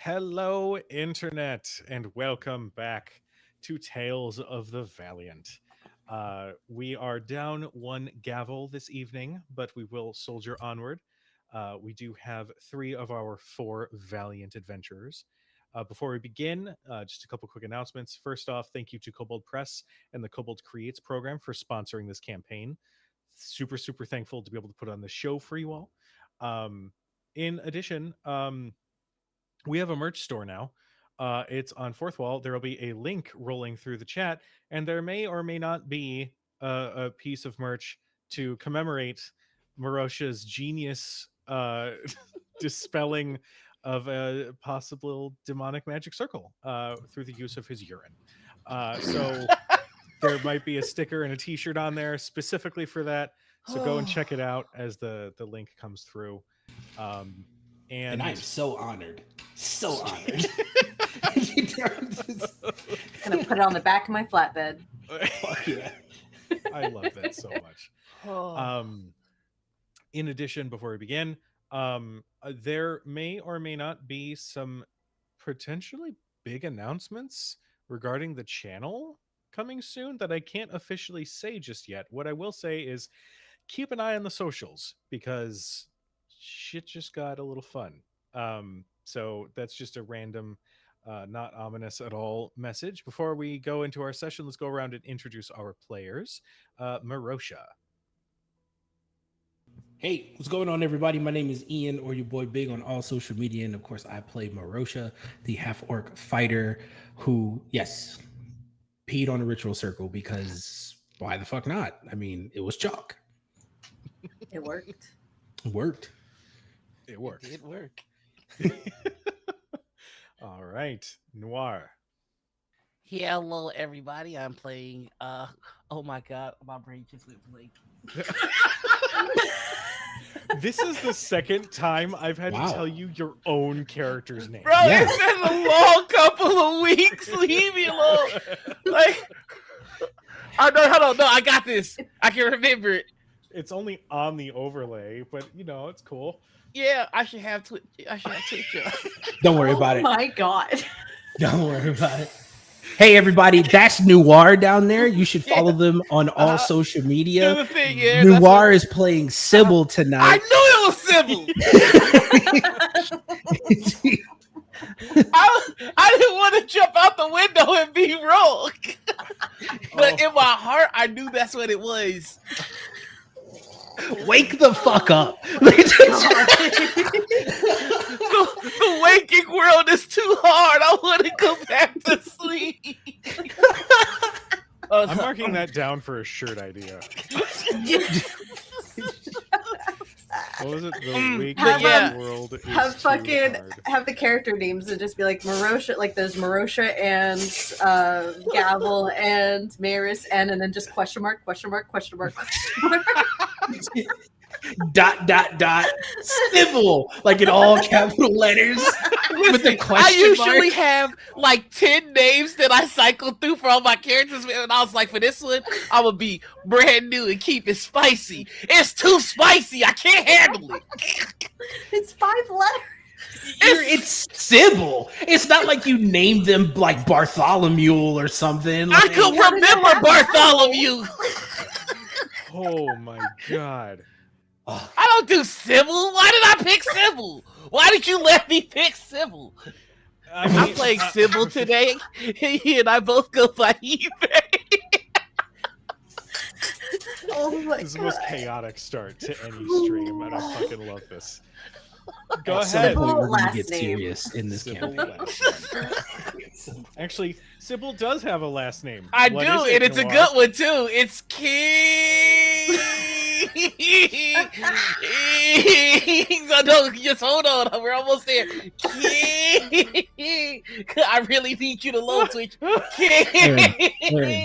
Hello, Internet, and welcome back to Tales of the Valiant. We are down one gavel this evening, but we will soldier onward. We do have three of our four Valiant adventurers. Before we begin, just a couple quick announcements. First off, thank you to Kobold Press and the Kobold Creates program for sponsoring this campaign. Super thankful to be able to put on the show for you all. In addition, we have a merch store now. It's on Fourth Wall. There will be a link rolling through the chat, and there may or may not be a piece of merch to commemorate Marosha's genius dispelling of a possible demonic magic circle through the use of his urine. So there might be a sticker and a T-shirt on there specifically for that. So go and check it out as the link comes through. And I am so honored. So honored. Gonna put it on the back of my flatbed. Fuck yeah. I love that so much. In addition, before we begin, there may or may not be some potentially big announcements regarding the channel coming soon that I can't officially say just yet. What I will say is keep an eye on the socials because shit just got a little fun. So that's just a random, not ominous at all message. Before we go into our session, let's go around and introduce our players. Marosha. Hey, what's going on, everybody? My name is Ian, or your boy Big on all social media. And of course, I play Marosha, the half-orc fighter who, yes, peed on a ritual circle because why the fuck not? I mean, it was chalk. It worked. It worked. It worked. It did work. All right, Noir. Hello, everybody. I'm playing. Oh my god, my brain just went blank. This is the second time I've had Wow. to tell you your own character's name. Bro, Yeah. it's been a long couple of weeks. Leave me alone. Like, oh no, hold on. No, I got this. I can remember it. It's only on the overlay, but you know it's cool. Yeah, I should have Twitch. Don't worry about Oh it. my god. Don't worry about it. Hey, everybody, that's Noir down there. You should follow them on all social media. The thing, yeah, Noir is playing Cybal I tonight. knew it was Cybal. I didn't want to jump out the window and be wrong. But in my heart, I knew that's what it was. Wake the fuck up. The waking world is too hard. I want to go back to sleep. I'm marking that down for a shirt idea. What was it? The waking Have, world is Have too fucking hard. have the character names and just be like Marosha, like there's Marosha and Gavel and Maris and then just question mark. Dot Cybal, like in all capital letters with the I question usually mark. have like 10 names that I cycle through for all my characters, and I was like, for this one, I'm gonna be brand new and keep it spicy. It's too spicy. I can't handle it. It's 5 letters. It's Cybal. It's not like you named them like Bartholomew or something. I Like, could remember Bartholomew. Oh my god. I don't do Cybal. Why did I pick Cybal? Why did you let me pick Cybal? I'm playing Cybal today. He and I both go by eBay. Oh my This is the god. most chaotic start to any stream, and I fucking love this. Go at some ahead. point, we're gonna Last get name. serious in this Sybil campaign. last name. Actually, Sybil does have a last name. I What do, is it, and it's a Noir? good one too. It's King. No, just hold on. We're almost there. King. I really need you to load Twitch. King.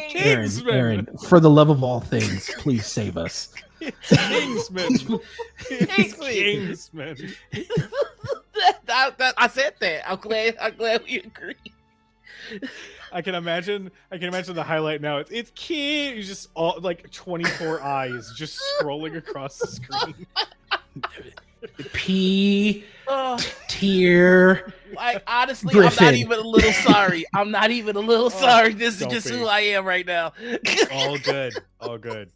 Kingsman. For the love of all things, please save us. It's Kingsman. It's Kingsman. Kingsman. I said that. I'm glad we agree. I can imagine the highlight now. It's King. He's just all like 24 eyes just scrolling across the screen. P Tier. Like, honestly, Griffin. I'm not even a little sorry. I'm not even a little sorry. This is don't just be. who I am right now. All good. All good.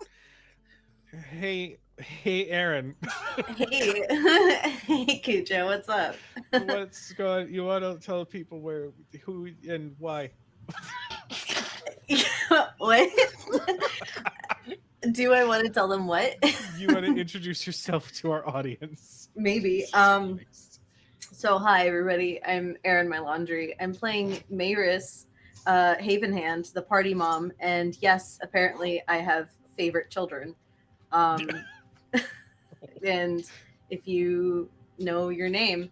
Hey, Aaron. Hey, hey, Cujo, what's up? What's going? You want to tell people who, and why? What? Do I want to tell them what? You want to introduce yourself to our audience? Maybe. Jesus Christ. So hi everybody. I'm Erin My Laundry. I'm playing Maris, Havenhand, the party mom, and yes, apparently I have favorite children. And if you know your name,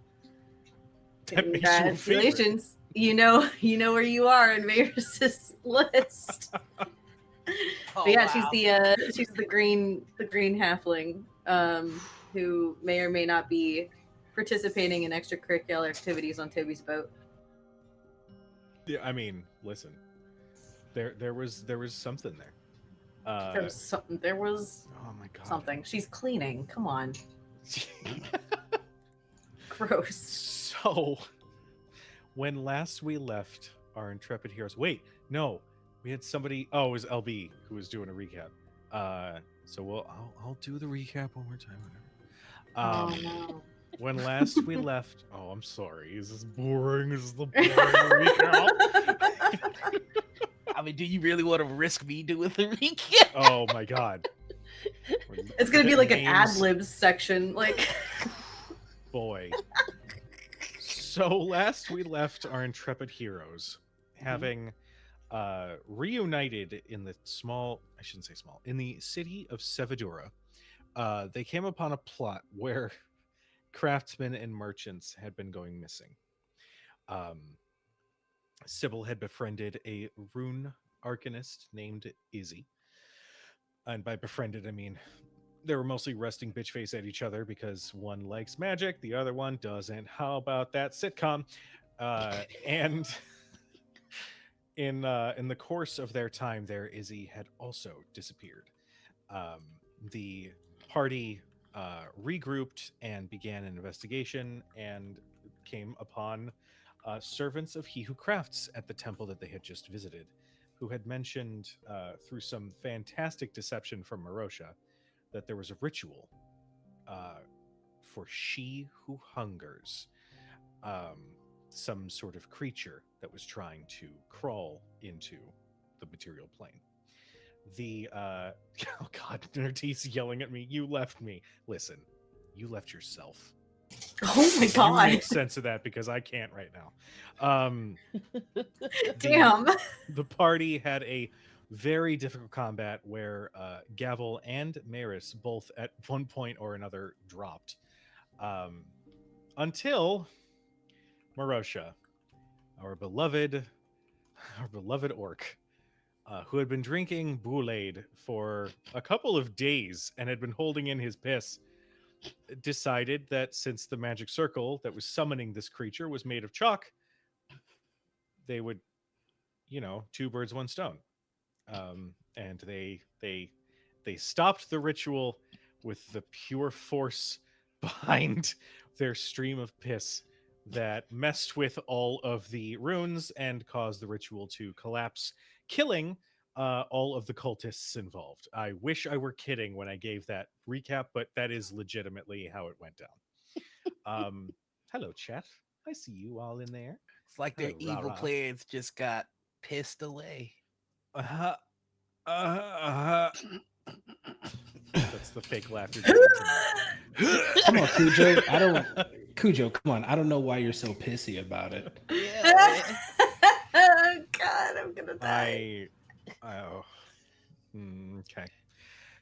That makes you a congratulations. You know where you are in Maris's list. Oh, But yeah, wow. she's the green halfling, who may or may not be participating in extracurricular activities on Toby's boat. Yeah, I mean, listen. There was something there. There was Oh my god. something. She's cleaning. Come on. Gross. So, when last we left our intrepid heroes, wait, no, we had somebody. Oh, it was LB who was doing a recap. So I'll do the recap one more time. Oh no. When last we left, oh, I'm sorry. Is this boring? Is this the boring recap? I mean, do you really want to risk me doing the recap? Oh my god. It's gonna be like an ad Names- libs section, like. Boy. So last we left our intrepid heroes, having reunited in the in the city of Sevadura, they came upon a plot where craftsmen and merchants had been going missing. Cybal had befriended a rune arcanist named Izzy. And by befriended, I mean they were mostly resting bitch face at each other because one likes magic, the other one doesn't. How about that sitcom? And in the course of their time there, Izzy had also disappeared. The party regrouped and began an investigation and came upon servants of He Who Crafts at the temple that they had just visited, who had mentioned through some fantastic deception from Marosha that there was a ritual for She Who Hungers, some sort of creature that was trying to crawl into the material plane. The oh god, Nerdy's yelling at me. You left me. Listen, you left yourself. Oh my You god. make sense of that because I can't right now. Damn. The party had a very difficult combat where Gavel and Maris both at one point or another dropped. Until Marosha, our beloved orc, who had been drinking Boulade for a couple of days and had been holding in his piss, decided that since the magic circle that was summoning this creature was made of chalk, they would, two birds, one stone. And they stopped the ritual with the pure force behind their stream of piss that messed with all of the runes and caused the ritual to collapse, killing all of the cultists involved. I wish I were kidding when I gave that recap, but that is legitimately how it went down. Hello, chat. I see you all in there. It's like their Hello, evil rah-rah. plans just got pissed away. That's the fake laughter. Come on, Cujo. Cujo, come on. I don't know why you're so pissy about it. Yeah. Oh god, I'm gonna die. Okay.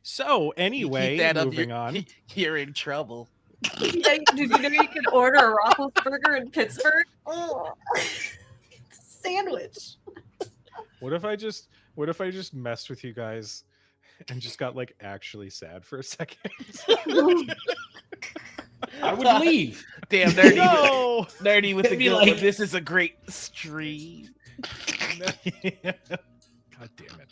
So anyway, Keep that up, moving on. You're in trouble. Yeah, did you know you could order a Roethlisberger in Pittsburgh? Oh, it's a sandwich. What if I just messed with you guys and just got like actually sad for a second? I would leave. Damn, nerdy. No! Nerdy with the Be good like- one. This is a great stream. God damn it.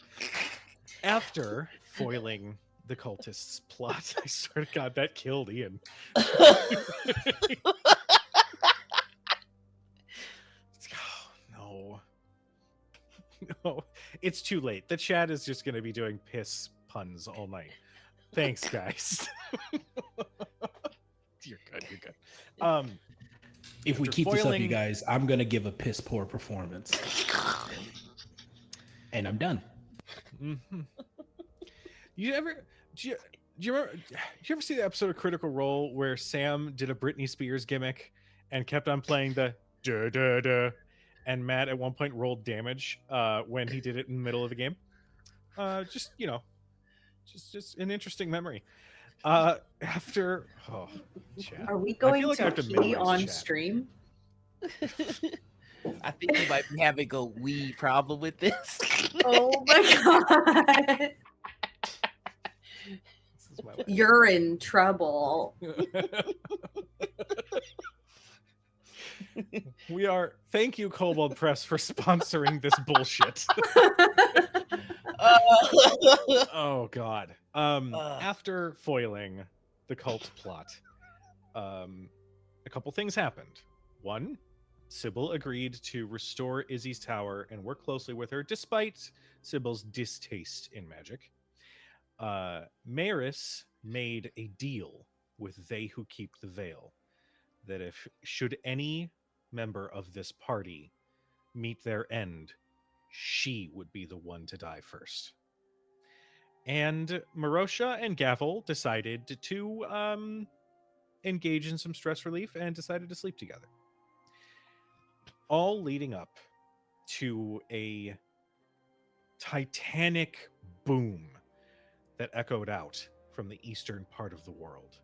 After foiling the cultists plot. I swear to God, that killed Ian. No. No, it's too late. The chat is just going to be doing piss puns all night. Thanks, guys. You're good. You're good. If we after keep this up, you foiling- guys, I'm gonna give a piss poor performance, and I'm done. Mhm. You ever? Do you remember? Did you ever see the episode of Critical Role where Sam did a Britney Spears gimmick and kept on playing the da da da, and Matt at one point rolled damage when he did it in the middle of the game? Just just an interesting memory. After chat. Are we I going feel like I have to to pee memorize on chat. stream? I think you might be having a weed problem with this. Oh my god. This is my life. You're in trouble. We are. Thank you, Kobold Press, for sponsoring this bullshit. Oh God. After foiling the cult plot, a couple things happened. One, Cybal agreed to restore Izzy's tower and work closely with her, despite Cybal's distaste in magic. Maris made a deal with They Who Keep the Veil, that if should any member of this party meet their end, she would be the one to die first. And Marosha and Gavel decided to engage in some stress relief and decided to sleep together. All leading up to a titanic boom that echoed out from the eastern part of the world.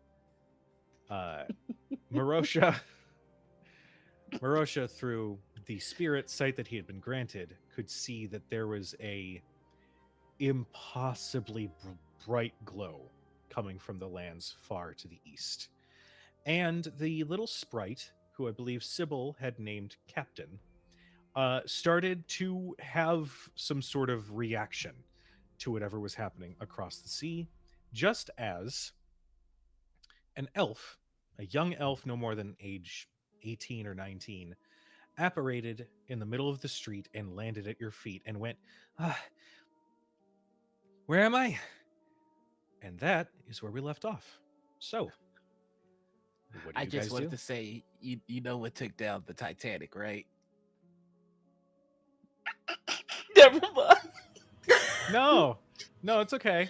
Marosha, through the spirit sight that he had been granted, could see that there was a impossibly bright glow coming from the lands far to the east. And the little sprite, who I believe Cybal had named Captain, started to have some sort of reaction to whatever was happening across the sea, just as an elf, a young elf no more than age 18 or 19, apparated in the middle of the street and landed at your feet and went, where am I? And that is where we left off. So, what do I you guys just wanted do? to say, you know what took down the Titanic, right? Never mind. No, it's okay.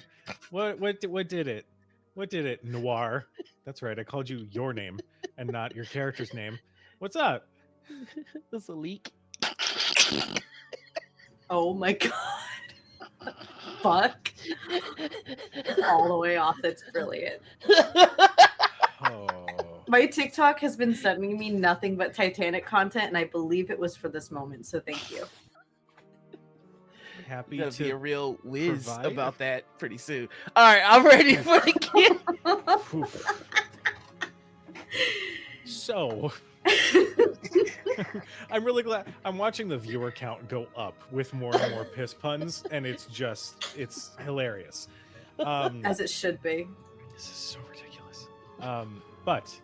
What did it? What did it? Noir. That's right. I called you your name and not your character's name. What's up? It's a leak. Oh my god. Fuck. All the way off. That's brilliant. Oh, My TikTok has been sending me nothing but Titanic content, and I believe it was for this moment. So thank you. happy Gonna be a to. real whiz provide? about that pretty soon. All right, I'm ready for the kid. Oof. So, I'm really glad. I'm watching the viewer count go up with more and more piss puns, and it's hilarious. As it should be. This is so ridiculous. But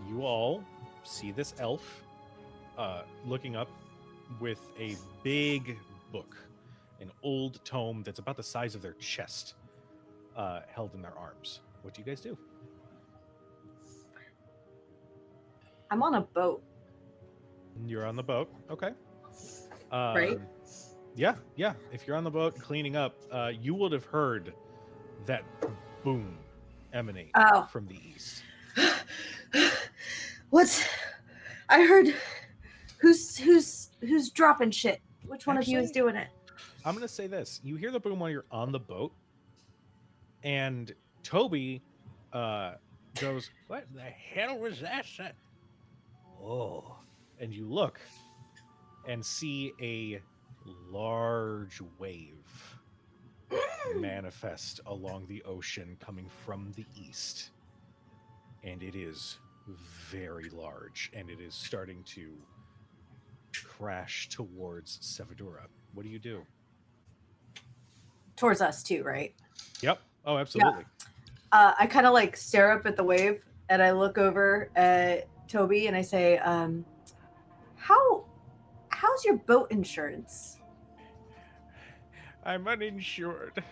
you all see this elf looking up with a big book, an old tome that's about the size of their chest, held in their arms. What do you guys do? I'm on a boat, You're on the boat. Okay. right? Yeah. If you're on the boat cleaning up, you would have heard that boom emanate Oh. from the east. What's I heard who's dropping shit? Which one of you is Actually, doing it? I'm gonna say this: you hear the boom while you're on the boat, and Toby goes, "What the hell was that?" Oh, and you look and see a large wave manifest along the ocean coming from the east, and it is very large, and it is starting to crash towards Sevadura. What do you do? Towards us too, right? Yep. Oh, absolutely. I kind of like stare up at the wave and I look over at Toby and I say, how's your boat insurance? I'm uninsured.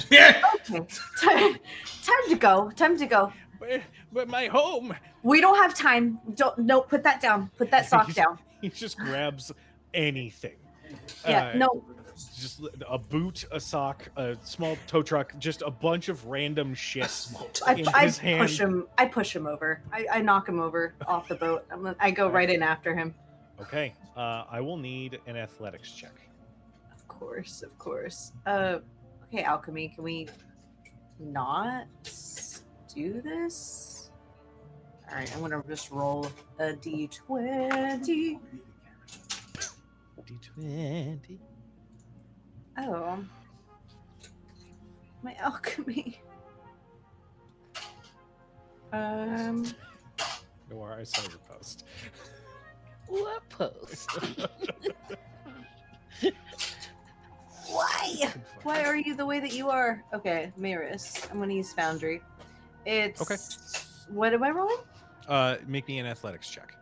Yeah. Okay, time to go. Time to go. But my home. We don't have time. Don't no. Put that down. Put that sock down. He just grabs anything. Yeah. No. Just a boot, a sock, a small tow truck, just a bunch of random shit in his hand. Push him. I push him over. I knock him over off the boat. I go right in after him. Okay. I will need an athletics check. Of course. Of course. Okay, alchemy. Can we not do this? All right. I'm gonna just roll a d20. D20. Oh, my alchemy. Noir, I saw your post. What post? Why? Why are you the way that you are? Okay, Maris. I'm gonna use Foundry. It's Okay. What am I rolling? Make me an athletics check.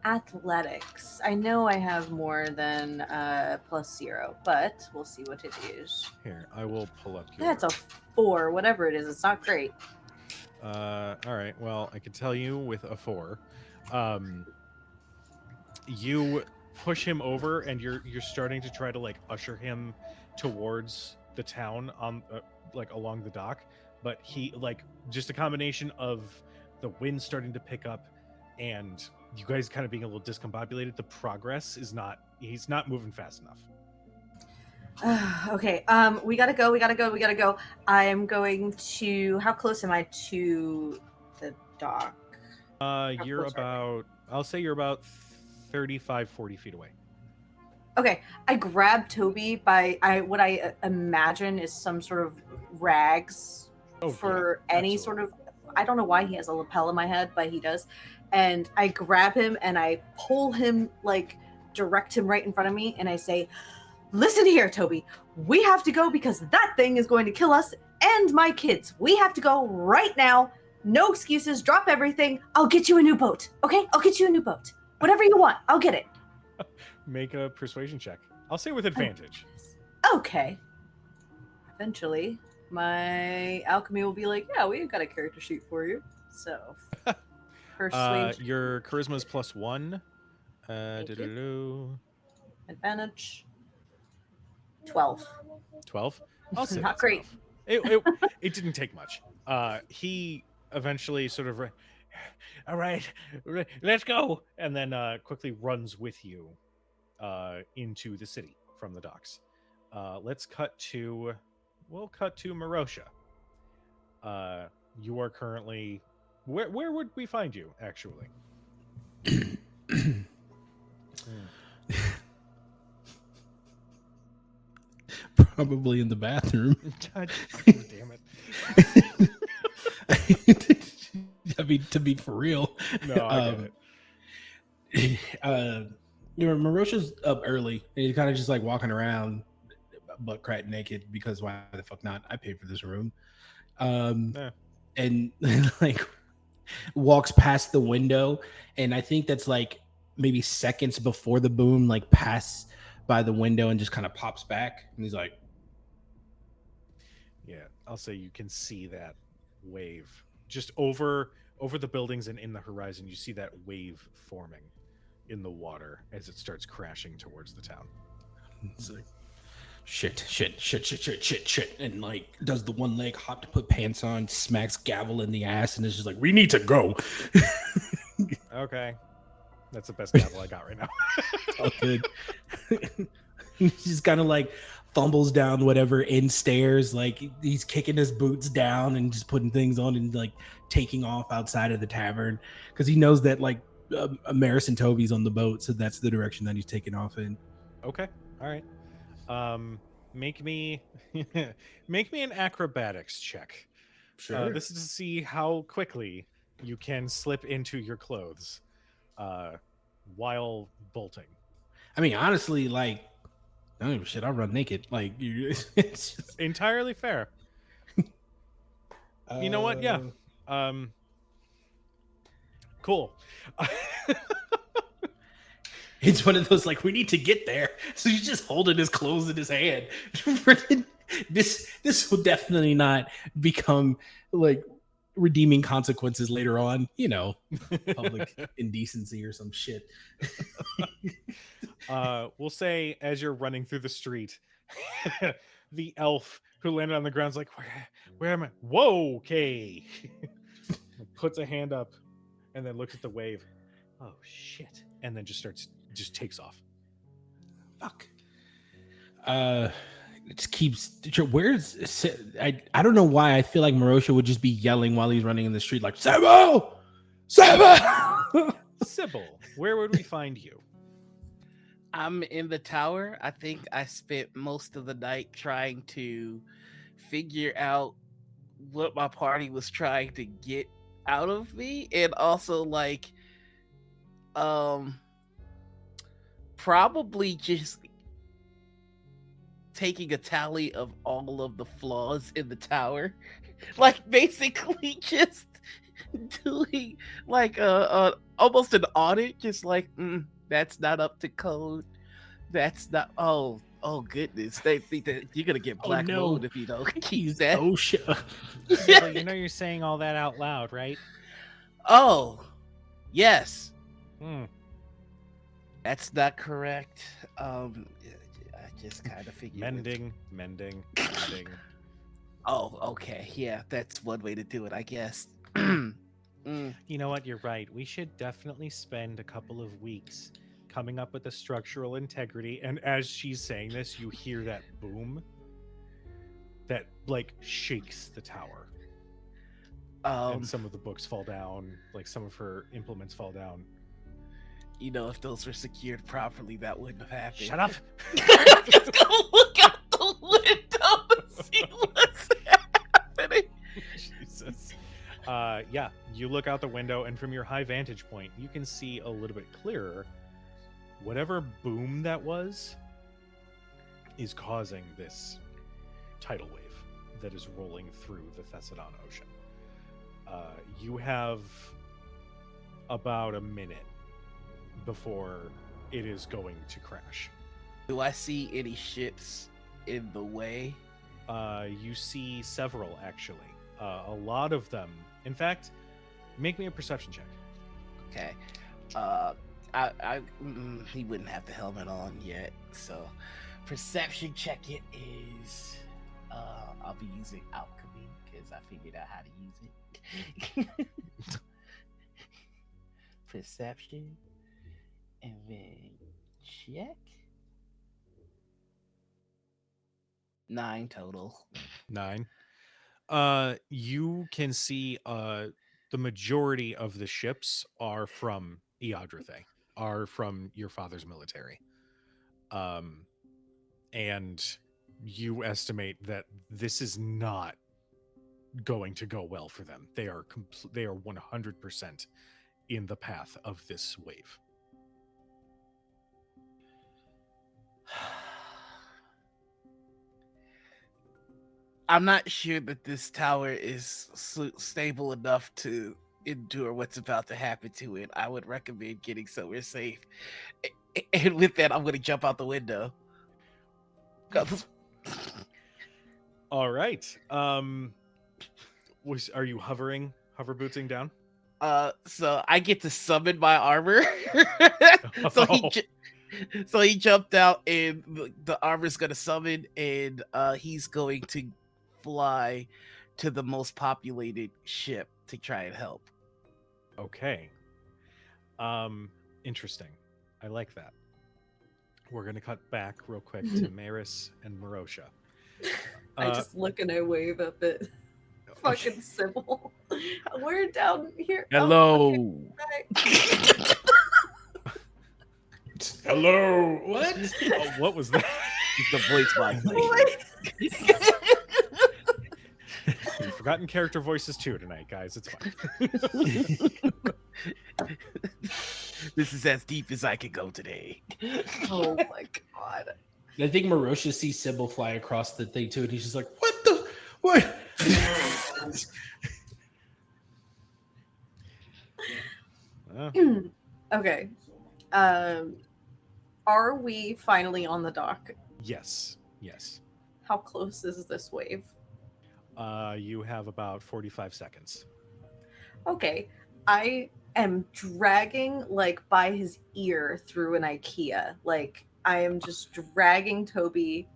Athletics. I know I have more than +0, but we'll see what it is. Here, I will pull up your... That's a 4. Whatever it is, it's not great. All right. Well, I can tell you with a 4, you push him over, and you're starting to try to like usher him towards the town on like along the dock, but he like just a combination of the wind starting to pick up and you guys kind of being a little discombobulated. The progress is not. He's not moving fast enough. Okay. We gotta go. We gotta go. I am going to. How close am I to the dock? You're close are we? about. I'll say you're about 35, 40 feet away. Okay. I grab Toby by what I imagine is some sort of rags for any sort of. I don't know why he has a lapel in my head, but he does. And I grab him and I pull him, like direct him right in front of me, and I say, "Listen here, Toby. We have to go because that thing is going to kill us and my kids. We have to go right now. No excuses. Drop everything. I'll get you a new boat. Okay? I'll get you a new boat. Whatever you want, I'll get it." Make a persuasion check. I'll say with advantage. Okay. Eventually, my alchemy will be like, "Yeah, we've got a character sheet for you." So, persuasion. Your charisma is +1. Thank you. Do-do-do. Advantage. 12. 12. I'll say Not that's great. enough. It didn't take much. He eventually sort of, all right, let's go, and then quickly runs with you into the city from the docks. We'll cut to Marosha. You are currently where would we find you actually? Probably in the bathroom. God damn it. I mean, to be for real. No, I get it. Marosha's up early and he's kind of just like walking around butt crack naked because why the fuck not? I paid for this room. And like walks past the window, and I think that's like maybe seconds before the boom like pass by the window and just kind of pops back, and he's like, yeah, I'll say you can see that wave just over the buildings, and in the horizon you see that wave forming in the water as it starts crashing towards the town. It's like shit, and like does the one leg hop to put pants on, smacks Gavel in the ass, and is just like, "We need to go." Okay, that's the best gavel I got right now. All good. He's kind of like fumbles down whatever in stairs, like he's kicking his boots down and just putting things on and like taking off outside of the tavern because he knows that like Maris and Toby's on the boat, so that's the direction that he's taking off in. Okay, all right. Make me an acrobatics check. Sure. This is to see how quickly you can slip into your clothes while bolting. I mean, honestly, like, I don't give a shit. I'll run naked. Like, it's just... Entirely fair. You know what? Yeah. Cool. It's one of those like we need to get there. So he's just holding his clothes in his hand. This will definitely not become like redeeming consequences later on. You know, public indecency or some shit. We'll say as you're running through the street, the elf who landed on the ground's like, where am I? Whoa, okay. Puts a hand up and then looks at the wave. Oh shit. And then just takes off. Fuck. It just keeps. Where's I don't know why I feel like Marosha would just be yelling while he's running in the street like Cybal! Cybal! Cybal, where would we find you? I'm in the tower. I think I spent most of the night trying to figure out what my party was trying to get out of me, and also like probably just taking a tally of all of the flaws in the tower. Like basically just doing like almost an audit, just like that's not up to code. That's not oh goodness. They think that you're gonna get black mold if you don't keep that. Oh shit. So you know you're saying all that out loud, right? Oh yes. Hmm. That's not correct. I just kind of figured Mending. Oh, okay. Yeah, that's one way to do it, I guess. You know what? You're right. We should definitely spend a couple of weeks coming up with a structural integrity. And as she's saying this, you hear that boom that like shakes the tower. And some of the books fall down, like some of her implements fall down. You know, if those were secured properly, that wouldn't have happened. Shut up. I'm just gonna look out the window to see what's happening. Jesus. Yeah, you look out the window, and from your high vantage point, you can see a little bit clearer. Whatever boom that was is causing this tidal wave that is rolling through the Thessalon Ocean. You have about a minute before it is going to crash. Do I see any ships in the way? You see several, actually. A lot of them. In fact, make me a perception check. Okay. He wouldn't have the helmet on yet, so perception check it is. I'll be using alchemy because I figured out how to use it. Perception, and then check. 9 total. 9. You can see the majority of the ships are from Eodrithe, are from your father's military. And you estimate that this is not going to go well for them. They are 100% in the path of this wave. I'm not sure that this tower is stable enough to endure what's about to happen to it. I would recommend getting somewhere safe. And with that, I'm going to jump out the window. All right. Are you hover bootsing down? So I get to summon my armor. So he jumped out, and the armor's gonna summon, and he's going to fly to the most populated ship to try and help. Okay. Interesting. I like that. We're gonna cut back real quick to Maris and Marosha. I just look and I wave up at fucking Cybal. We're down here. Hello. Okay. Hello. What? Oh, what was that? It's the voice box. We've forgotten character voices too tonight, guys. It's fine. This is as deep as I can go today. Oh my god. I think Marosha sees Cybal fly across the thing too, and he's just like, "What the? What?" Yes. Okay. Are we finally on the dock? Yes. Yes. How close is this wave? You have about 45 seconds. Okay. I am dragging like by his ear through an IKEA. Like I am just dragging Toby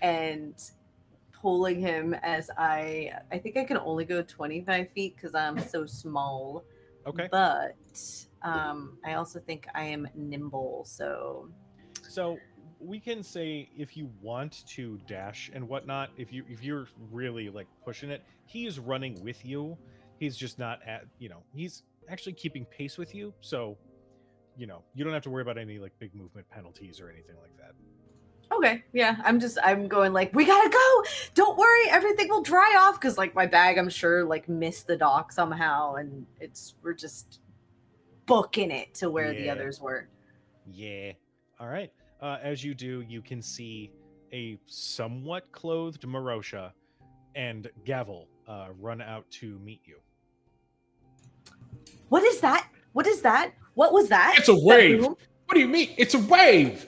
and pulling him as I think I can only go 25 feet because I'm so small. Okay. But I also think I am nimble, so So we can say if you want to dash and whatnot, if you're really like pushing it, he is running with you. He's just not at he's actually keeping pace with you. So you don't have to worry about any like big movement penalties or anything like that. okay, yeah. I'm going like we gotta go. Don't worry, everything will dry off because like my bag, I'm sure like missed the dock somehow, and we're just booking it to where the Yeah. others were. Yeah. All right. As you do, you can see a somewhat clothed Marosha and Gavel run out to meet you. What is that? What is that? What was that? It's a That wave. boom? What do you mean? It's a wave.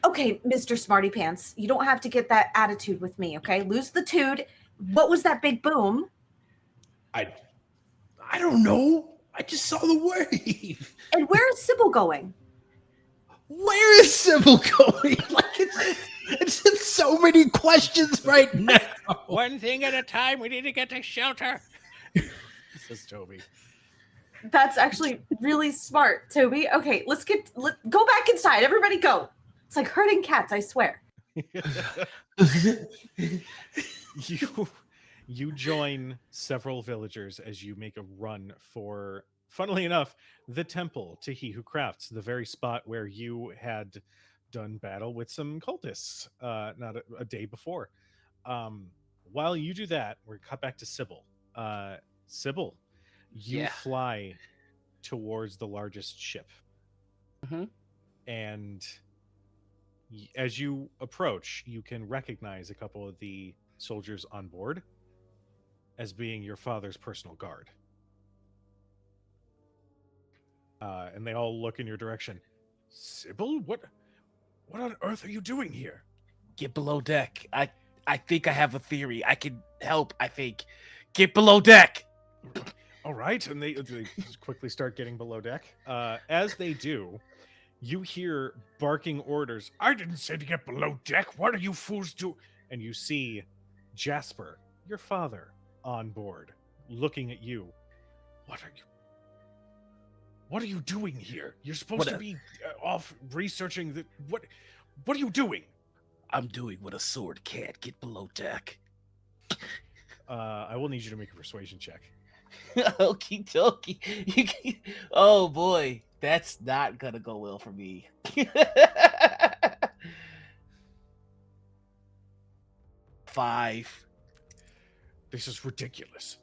Okay, Mr. Smarty Pants, you don't have to get that attitude with me, okay? Lose the tude. What was that big boom? I don't know. I just saw the wave. And where is Sybil going? Where is Cybal going? Like it's just so many questions right now. One thing at a time. We need to get to shelter. Says Toby. That's actually really smart, Toby. Okay, go back inside. Everybody go. It's like herding cats, I swear. You join several villagers as you make a run for, funnily enough, the temple to He Who Crafts, the very spot where you had done battle with some cultists not a day before. While you do that, we're cut back to Cybal. Cybal, you Yeah. fly towards the largest ship. Mhm. And as you approach, you can recognize a couple of the soldiers on board as being your father's personal guard. And they all look in your direction. Cybal, what on earth are you doing here? Get below deck. I think I have a theory. I can help, I think. Get below deck. All right, and they quickly start getting below deck. As they do, you hear barking orders. I didn't say to get below deck. What are you fools do? And you see Jasper, your father, on board, looking at you. What are you doing here? You're supposed to be off researching the what are you doing? I'm doing what a sword can't. Get below deck. I will need you to make a persuasion check. Okie dokie. Oh boy, that's not gonna go well for me. 5. This is ridiculous.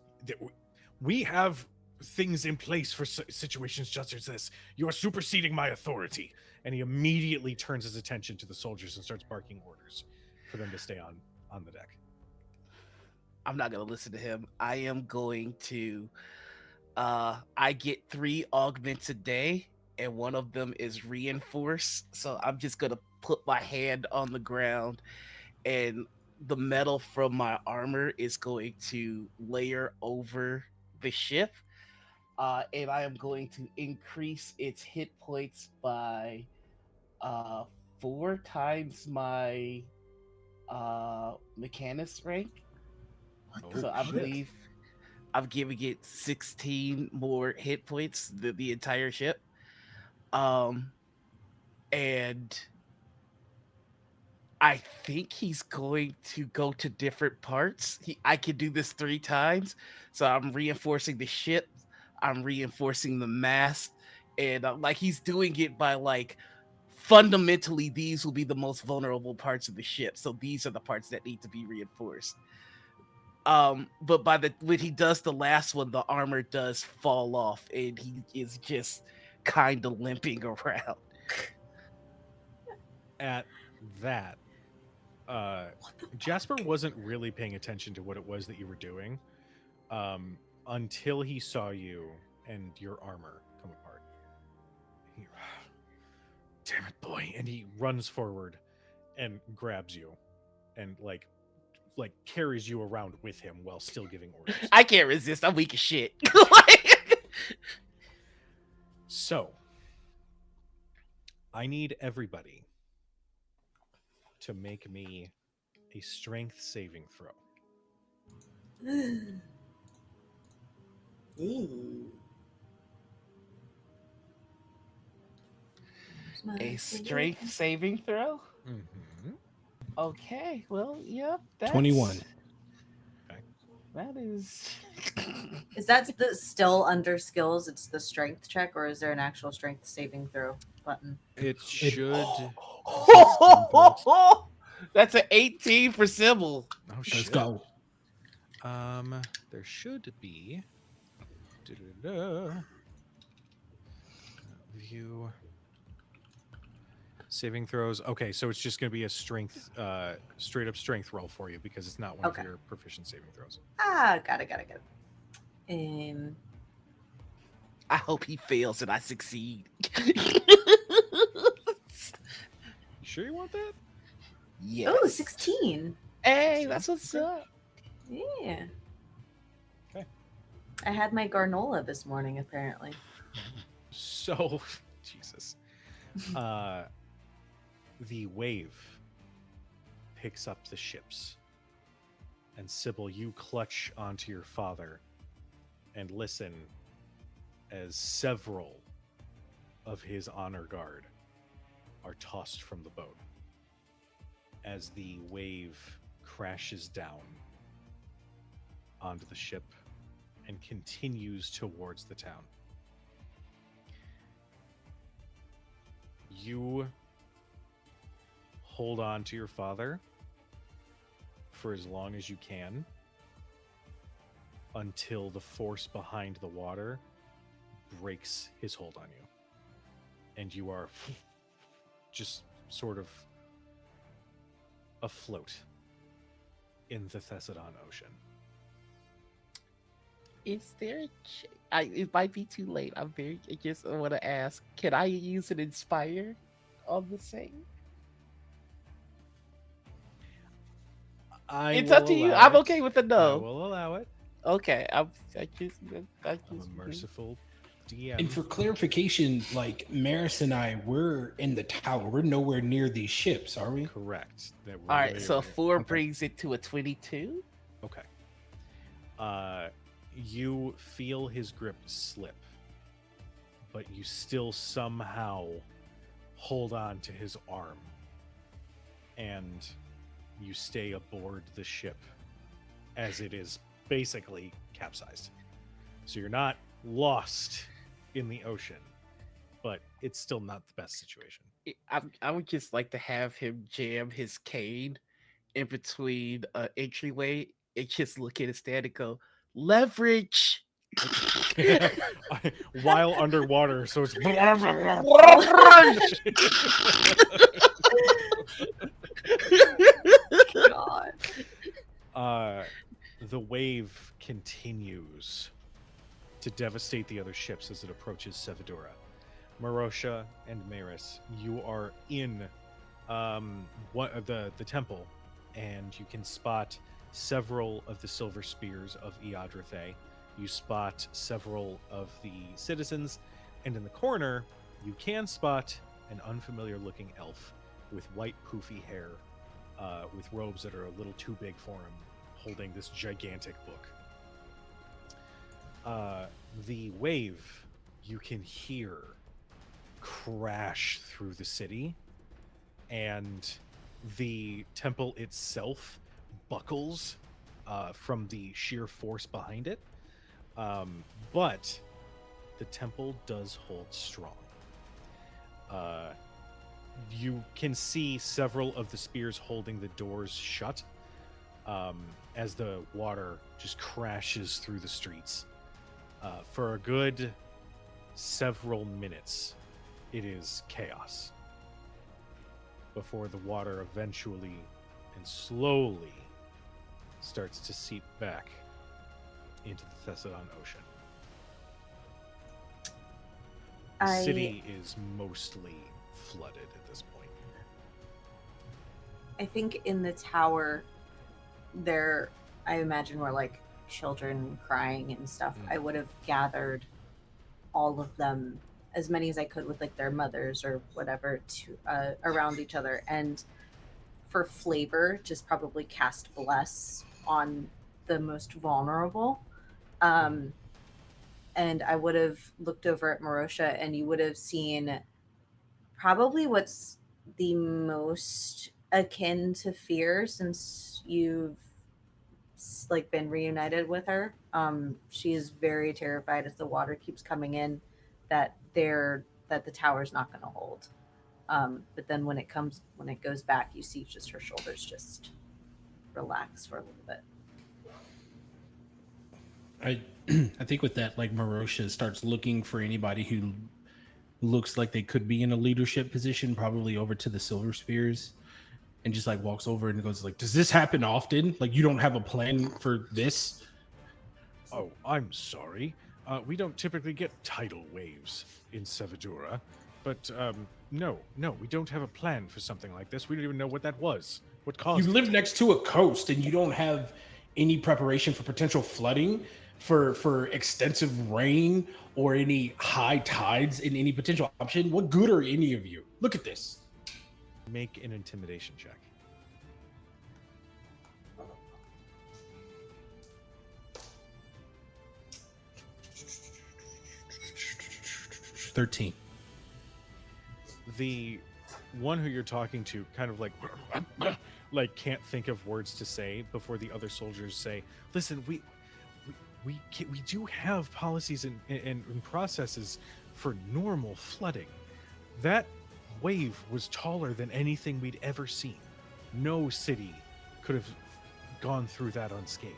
We have things in place for situations just as this. You are superseding my authority. And he immediately turns his attention to the soldiers and starts barking orders for them to stay on the deck. I'm not gonna listen to him. I am going to I get 3 augments a day, and one of them is reinforced. So I'm just gonna put my hand on the ground, and the metal from my armor is going to layer over the ship. And I am going to increase its hit points by 4 times my mechanist rank. So I believe I'm giving it 16 more hit points than the entire ship. And I think he's going to go to different parts. I can do this 3 times. So I'm reinforcing the ship, I'm reinforcing the mast, and like he's doing it by like fundamentally these will be the most vulnerable parts of the ship. So these are the parts that need to be reinforced. But when he does the last one, the armor does fall off and he is just kind of limping around. At that, Jasper wasn't really paying attention to what it was that you were doing. until he saw you and your armor come apart. He, damn it, boy! And he runs forward and grabs you, and like carries you around with him while still giving orders. I can't resist. I'm weak as shit. So, I need everybody to make me a strength saving throw. A strength saving throw? Mm-hmm. Okay, well, yep. That's 21. Okay. That is. Is that still under skills? It's the strength check, or is there an actual strength saving throw button? It should. That's an 18 for Cybal. Oh shit. Let's go. There should be. View. Saving throws. Okay, so it's just going to be a strength, straight up strength roll for you because it's not one of your proficient saving throws. Got it. I hope he fails and I succeed. You sure you want that? Yes. Oh, 16. Hey, that's what's up. Yeah. Okay. I had my Garnola this morning, apparently. So, Jesus. The wave picks up the ships. And Cybal, you clutch onto your father and listen as several of his honor guard are tossed from the boat as the wave crashes down onto the ship and continues towards the town. You hold on to your father for as long as you can until the force behind the water breaks his hold on you. And you are just sort of afloat in the Thessalon Ocean. Is there it might be too late. I just want to ask, can I use an inspire on the same? It's up to you. I'm okay with the no. I will allow it. Okay, I'm a merciful DM. And for clarification, like Maris and I, we're in the tower. We're nowhere near these ships, are we? Correct. All right, so 4 brings it to a 22. Okay. You feel his grip slip, but you still somehow hold on to his arm, and you stay aboard the ship as it is basically capsized. So you're not lost in the ocean, but it's still not the best situation. I would just like to have him jam his cane in between entryway and just look at his stand and go, leverage. While underwater, so it's God. The wave continues to devastate the other ships as it approaches Sevidura. Marosha and Maris, you are in the temple, and you can spot several of the silver spears of Iadrathe. You spot several of the citizens, and in the corner, you can spot an unfamiliar-looking elf with white poofy hair, with robes that are a little too big for him, holding this gigantic book. The wave you can hear crash through the city, and the temple itself buckles from the sheer force behind it. But the temple does hold strong. You can see several of the spears holding the doors shut as the water just crashes through the streets. For a good several minutes, it is chaos before the water eventually and slowly starts to seep back into the Thessalon Ocean. The I city is mostly flooded at this point. I think in the tower there I imagine were like children crying and stuff. Mm. I would have gathered all of them, as many as I could with like their mothers or whatever, to around each other, and for flavor just probably cast bless on the most vulnerable. Um, and I would have looked over at Marosha, and you would have seen probably what's the most akin to fear since you've like been reunited with her. She is very terrified as the water keeps coming in that the tower's not going to hold. But then when it goes back, you see just her shoulders just relax for a little bit. I think with that, like Marosha starts looking for anybody who looks like they could be in a leadership position, probably over to the Silver Spears, and just like walks over and goes like, "Does this happen often? Like you don't have a plan for this?" Oh, I'm sorry. We don't typically get tidal waves in Sevadura. But no, we don't have a plan for something like this. We don't even know what that was. What caused You it. live next to a coast and you don't have any preparation for potential flooding, for extensive rain, or any high tides in any potential option. What good are any of you? Look at this. Make an intimidation check. $13. The one who you're talking to kind of like can't think of words to say before the other soldiers say, "Listen, we do have policies and processes for normal flooding. That wave was taller than anything we'd ever seen. No city could have gone through that unscathed."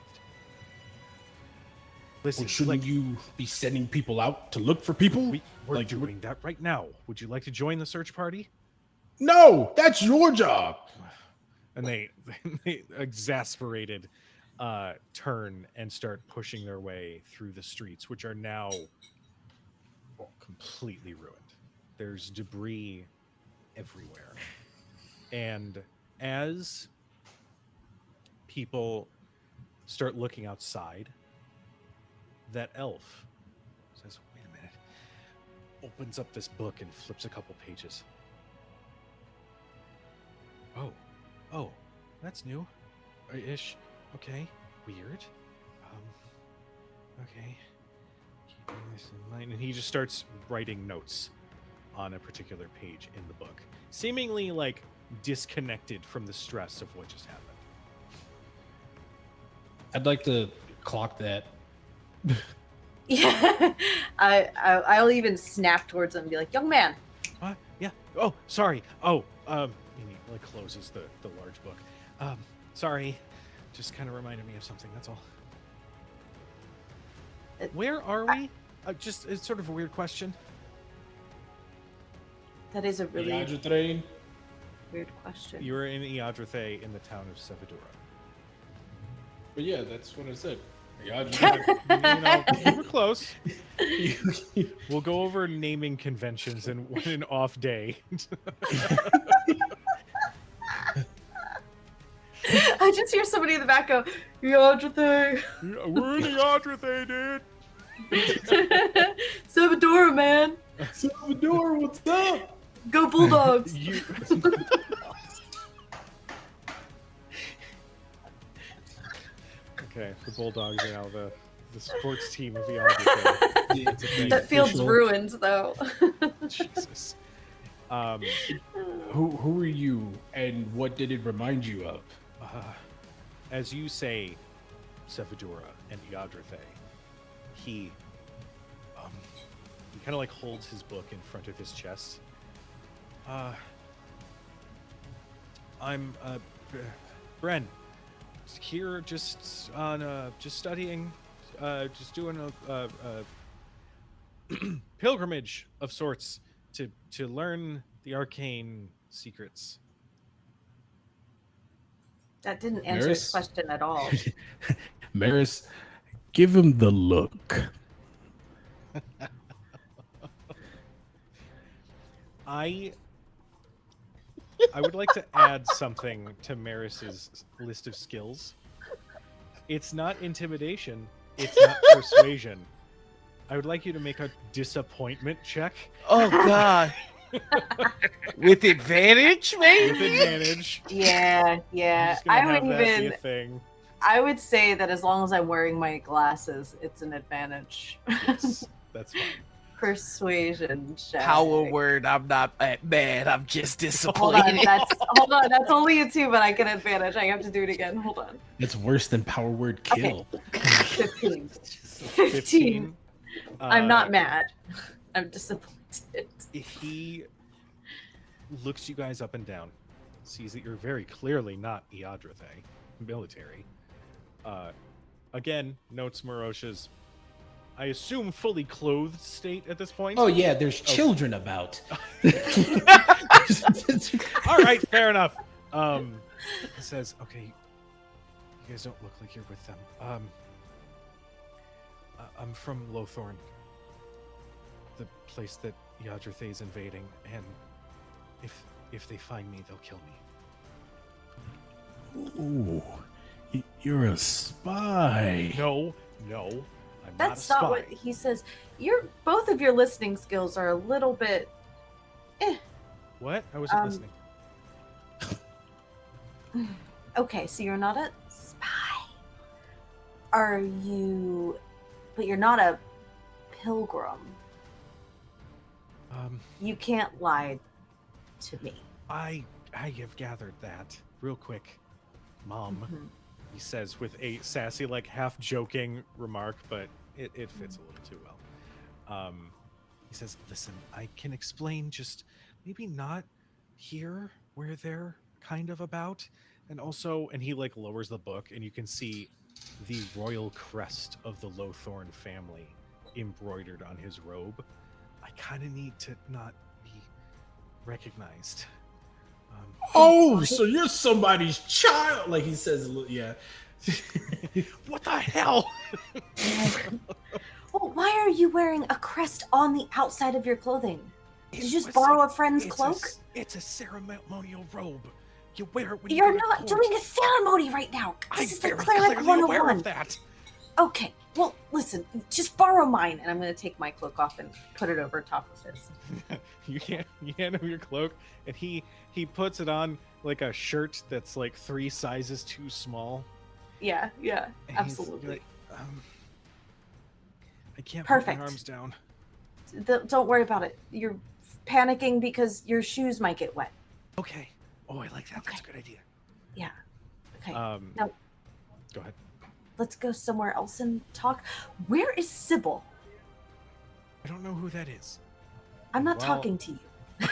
Listen, Well, shouldn't you be sending people out to look for people? we're doing that right now. Would you like to join the search party? No, that's your job. And they exasperated turn and start pushing their way through the streets, which are now completely ruined. There's debris everywhere. And as people start looking outside, that elf says, "Wait a minute," opens up this book and flips a couple pages. Oh, that's new ish. Okay, weird. Okay, keeping this in mind. And he just starts writing notes on a particular page in the book, seemingly like disconnected from the stress of what just happened. I'd like to clock that. Yeah, I'll even snap towards him and be like, "Young man." Yeah. Oh, sorry. Oh, and he like closes the large book. Sorry. Just kind of reminded me of something. That's all. Where are we? Just it's sort of a weird question. That is a really Iadrathay? weird question. You were in Iadrathay in the town of Sevadura. But yeah, that's what I said. You were close. We'll go over naming conventions in an off day. I just hear somebody in the back go, "Iadrathay." Yeah, we're in Iadrathay, dude. Salvador, man. Salvador, what's up? Go Bulldogs. Okay, the Bulldogs are now the sports team of Iadrathay. That field's ruined, though. Jesus. Who are you, and what did it remind you of? As you say, Sevadura and Iadrathay, he kind of like holds his book in front of his chest. I'm Bren, here just on just studying, just doing a pilgrimage of sorts to learn the arcane secrets. That didn't answer his Maris? question at all. Maris Give him the look. I would like to add something to Maris's list of skills. It's not intimidation. It's not persuasion. I would like you to make a disappointment check. Oh God. With advantage, maybe? With advantage. Yeah, I'm yeah. just gonna I have would that be even. a thing. I would say that as long as I'm wearing my glasses, it's an advantage. Yes, that's fine. Persuasion check. Power word, I'm not that mad, I'm just Hold on, disappointed. that's only a 2, but I get advantage. I have to do it again. Hold on. It's worse than power word kill. 15. 15. I'm not mad. I'm disappointed. He looks you guys up and down, sees that you're very clearly not Iadrathe military. Again, notes Marosha's, I assume, fully clothed state at this point. Oh yeah, there's children about. All right, fair enough. It says, okay, you guys don't look like you're with them. I'm from Lothorn, the place that Iadrathe is invading, and if they find me, they'll kill me. Ooh, you're a spy. No, I'm That's not a spy. not what he says. Both of your listening skills are a little bit. What? I wasn't listening. Okay, so you're not a spy. Are you? But you're not a pilgrim. You can't lie to me. I have gathered that real quick, Mom. Mhm. He says with a sassy, like half joking remark, but it fits a little too well. He says, listen, I can explain, just maybe not here where they're kind of about. And also, and he like lowers the book and you can see the royal crest of the Lothorn family embroidered on his robe. I kind of need to not be recognized. Oh, so you're somebody's child, like he says. Yeah. What the hell? Well, why are you wearing a crest on the outside of your clothing? Did you just was borrow a friend's it's cloak? It's a ceremonial robe. You wear it when You're you go to not court. doing a ceremony right now. I'm This is the very cleric clearly aware 101. of that. Okay, well, listen, just borrow mine, and I'm going to take my cloak off and put it over top of his. You hand him your cloak, and he puts it on like a shirt that's like 3 sizes too small. Yeah, And he's absolutely. like, I can't Perfect. put my arms down. Don't worry about it. You're panicking because your shoes might get wet. Okay. Oh, I like that. That's a good idea. Yeah. Okay. Now, go ahead. Let's go somewhere else and talk. Where is Cybal? I don't know who that is. I'm not Well- talking to you.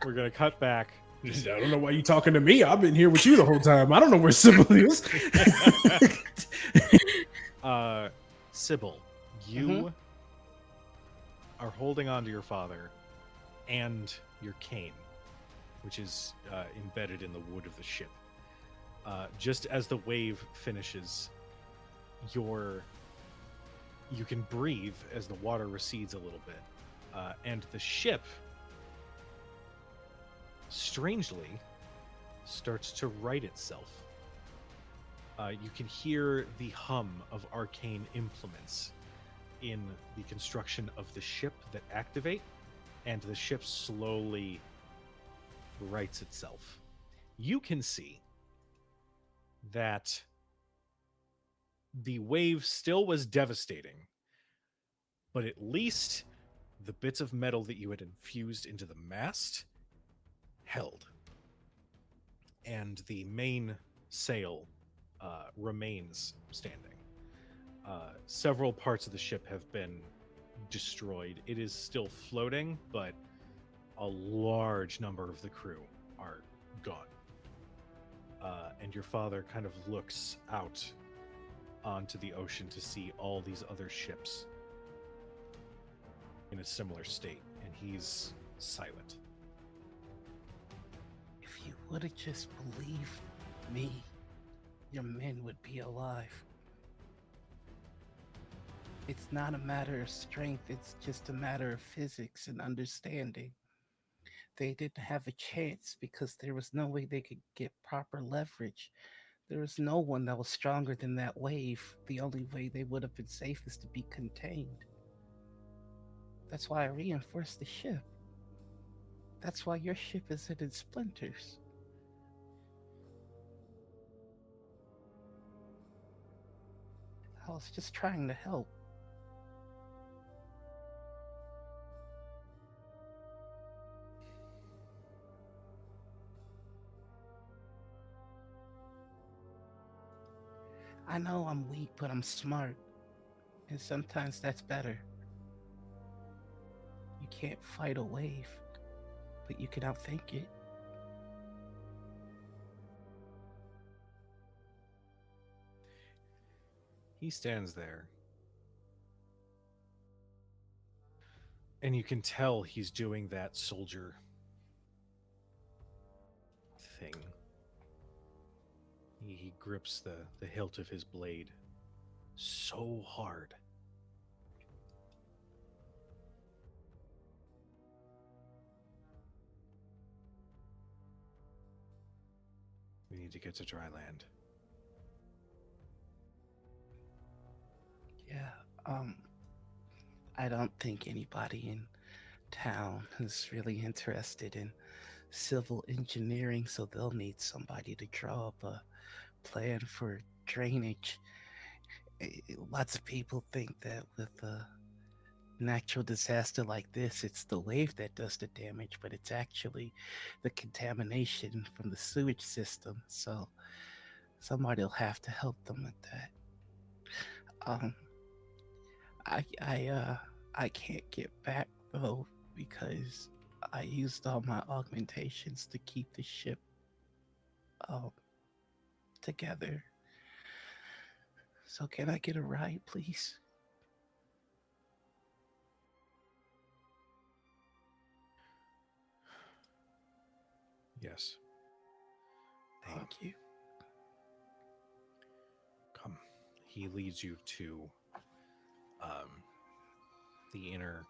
We're gonna cut back. I don't know why you talking to me. I've been here with you the whole time. I don't know where Cybal is. Cybal, you are holding on to your father and your cane, which is embedded in the wood of the ship. Just as the wave finishes, you can breathe as the water recedes a little bit, and the ship, strangely, starts to right itself. You can hear the hum of arcane implements in the construction of the ship that activate, and the ship slowly rights itself. You can see that the wave still was devastating, but at least the bits of metal that you had infused into the mast held. And the main sail remains standing. Several parts of the ship have been destroyed. It is still floating, but a large number of the crew are gone. And your father kind of looks out onto the ocean to see all these other ships in a similar state, and he's silent. If you would have just believed me, your men would be alive. It's not a matter of strength, it's just a matter of physics and understanding. They didn't have a chance because there was no way they could get proper leverage. There was no one that was stronger than that wave. The only way they would have been safe is to be contained. That's why I reinforced the ship. That's why your ship isn't in splinters. I was just trying to help. I know I'm weak, but I'm smart. And sometimes that's better. You can't fight a wave, but you can outthink it. He stands there, and you can tell he's doing that soldier thing. He grips the hilt of his blade so hard. We need to get to dry land. Yeah, um, I don't think anybody in town is really interested in civil engineering, so they'll need somebody to draw up a plan for drainage. Lots of people think that with a natural disaster like this, it's the wave that does the damage, but it's actually the contamination from the sewage system. So somebody'll have to help them with that. Um, I can't get back though because I used all my augmentations to keep the ship um together. So can I get a ride, please? Yes. Thank you. Come. He leads you to the inner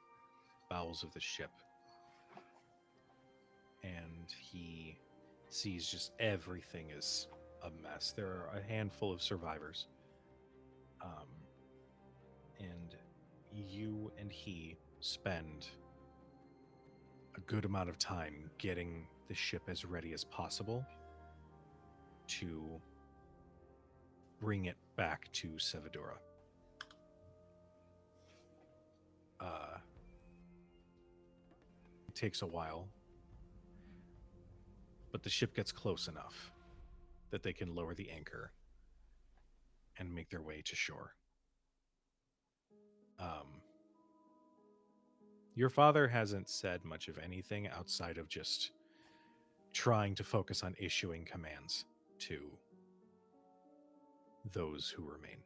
bowels of the ship, and he sees just everything is a mess. There are a handful of survivors, and you and he spend a good amount of time getting the ship as ready as possible to bring it back to Sevadora. It takes a while, but the ship gets close enough that they can lower the anchor and make their way to shore. Um, your father hasn't said much of anything outside of just trying to focus on issuing commands to those who remain.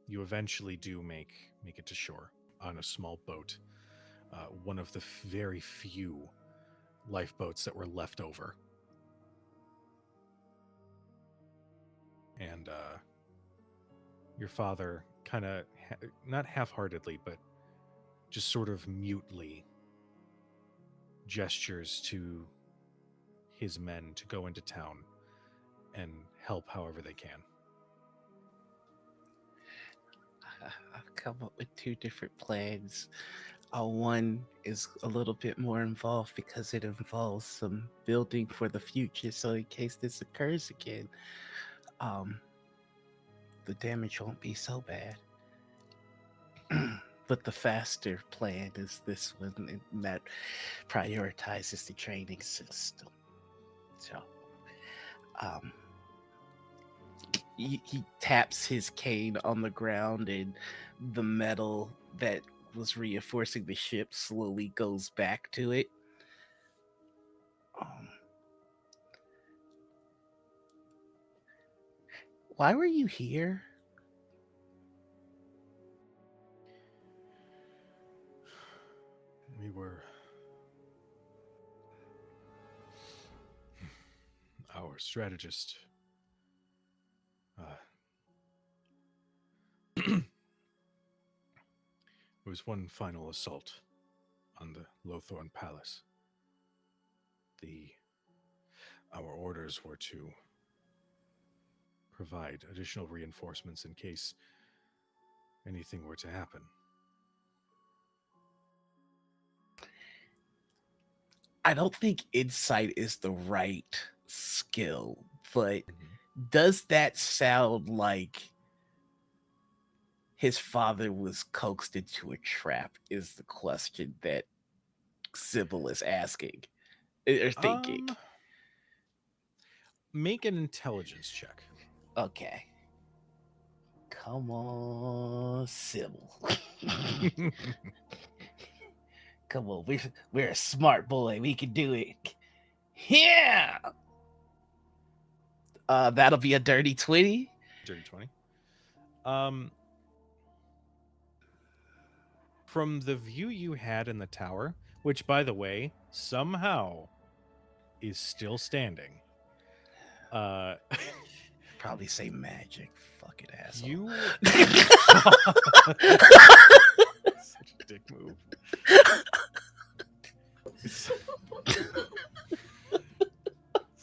You eventually do make it to shore on a small boat, one of the very few lifeboats that were left over. And your father kind of, not half-heartedly, but just sort of mutely gestures to his men to go into town and help however they can. I've come up with two different plans. One is a little bit more involved because it involves some building for the future. So in case this occurs again, um, the damage won't be so bad. But the faster plan is this one, and that prioritizes the training system. So, um, he taps his cane on the ground, and the metal that was reinforcing the ship slowly goes back to it. Um, why were you here? We were... Our strategist was one final assault on the Lothorn Palace. Our orders were to provide additional reinforcements in case anything were to happen. I don't think insight is the right skill, but does that sound like his father was coaxed into a trap? Is the question that Cybal is asking or thinking. Make an intelligence check. Okay. Come on, Cybal. Come on, we're a smart boy. We can do it. Yeah. That'll be a dirty 20. Dirty 20. From the view you had in the tower, which, by the way, somehow is still standing. Probably say magic. Fucking asshole. You such a dick move.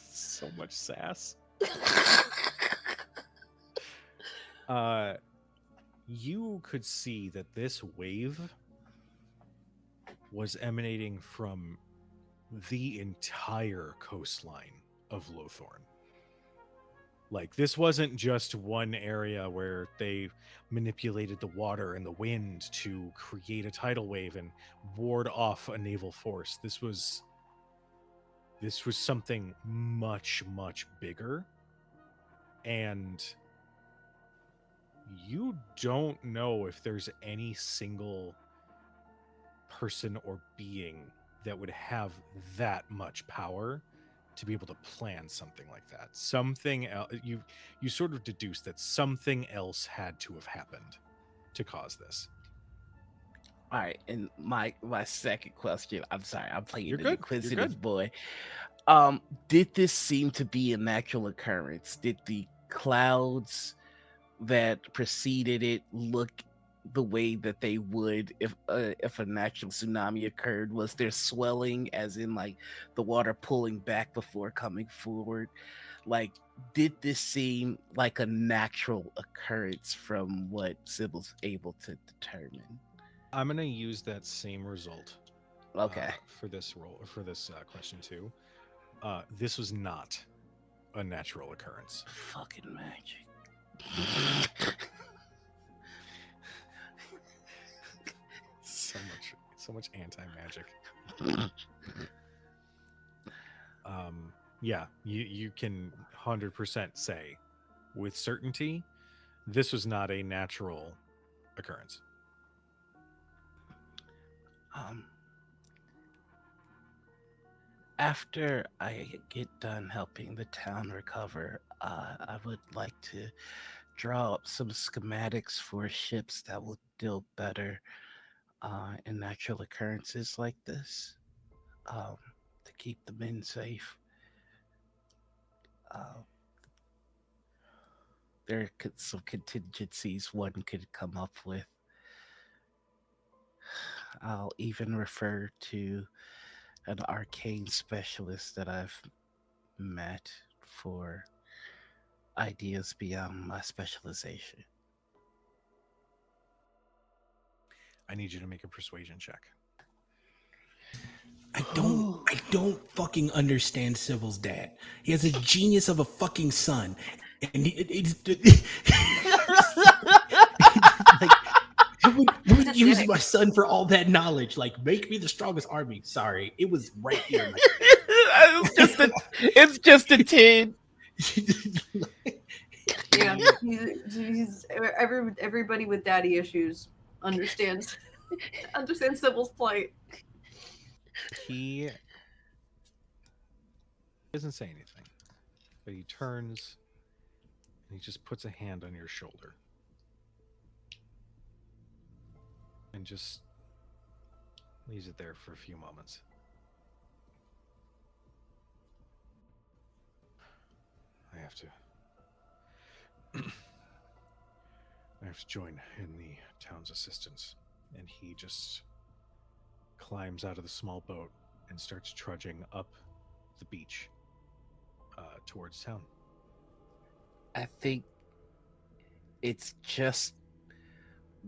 So much sass. You could see that this wave was emanating from the entire coastline of Lothorn. Like, this wasn't just one area where they manipulated the water and the wind to create a tidal wave and ward off a naval force. This was something much, much bigger. And you don't know if there's any single person or being that would have that much power to be able to plan something like that. Something else, you sort of deduce that something else had to have happened to cause this. All right, and my second question. I'm sorry, I'm playing an You're inquisitive good. boy. Did this seem to be a natural occurrence? Did the clouds that preceded it look the way that they would if a natural tsunami occurred? Was there swelling, as in like the water pulling back before coming forward? Like, did this seem like a natural occurrence from what Cybal's able to determine? I'm gonna use that same result. Okay. For this question too. This was not a natural occurrence. Fucking magic. so much anti-magic. Yeah, you can 100% say with certainty this was not a natural occurrence. After I get done helping the town recover, I would like to draw up some schematics for ships that will deal better in natural occurrences like this, to keep the men safe. There are some contingencies one could come up with. I'll even refer to an arcane specialist that I've met for ideas beyond my specialization. I need you to make a persuasion check. I don't fucking understand Cybal's dad. He has a genius of a fucking son, and like, I would use my son for all that knowledge. Like, make me the strongest army. Sorry, it was right here. In my it's just a 10. Yeah, he's everybody with daddy issues understands Cybal's plight. He doesn't say anything, but he turns and he just puts a hand on your shoulder and just leaves it there for a few moments. I have to join in the town's assistance. and he just climbs out of the small boat and starts trudging up the beach towards town. I think it's just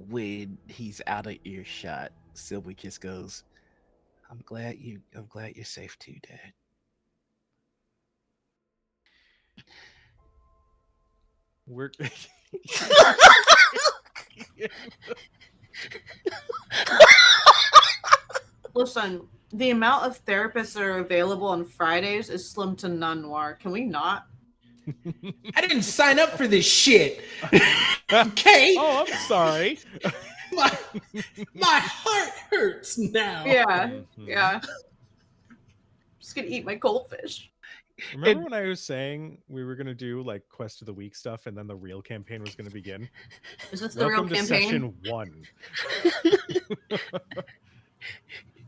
when he's out of earshot, Sylvie just goes, I'm glad you're safe too, Dad. We're Listen, the amount of therapists that are available on Fridays is slim to none, Noir. Can we not? I didn't sign up for this shit. Okay. Oh, I'm sorry. My heart hurts now. Yeah, Mhm. yeah. Just gonna eat my goldfish. Remember when I was saying we were gonna do like quest of the week stuff, and then the real campaign was gonna begin? Is this the real Welcome to campaign? session 1.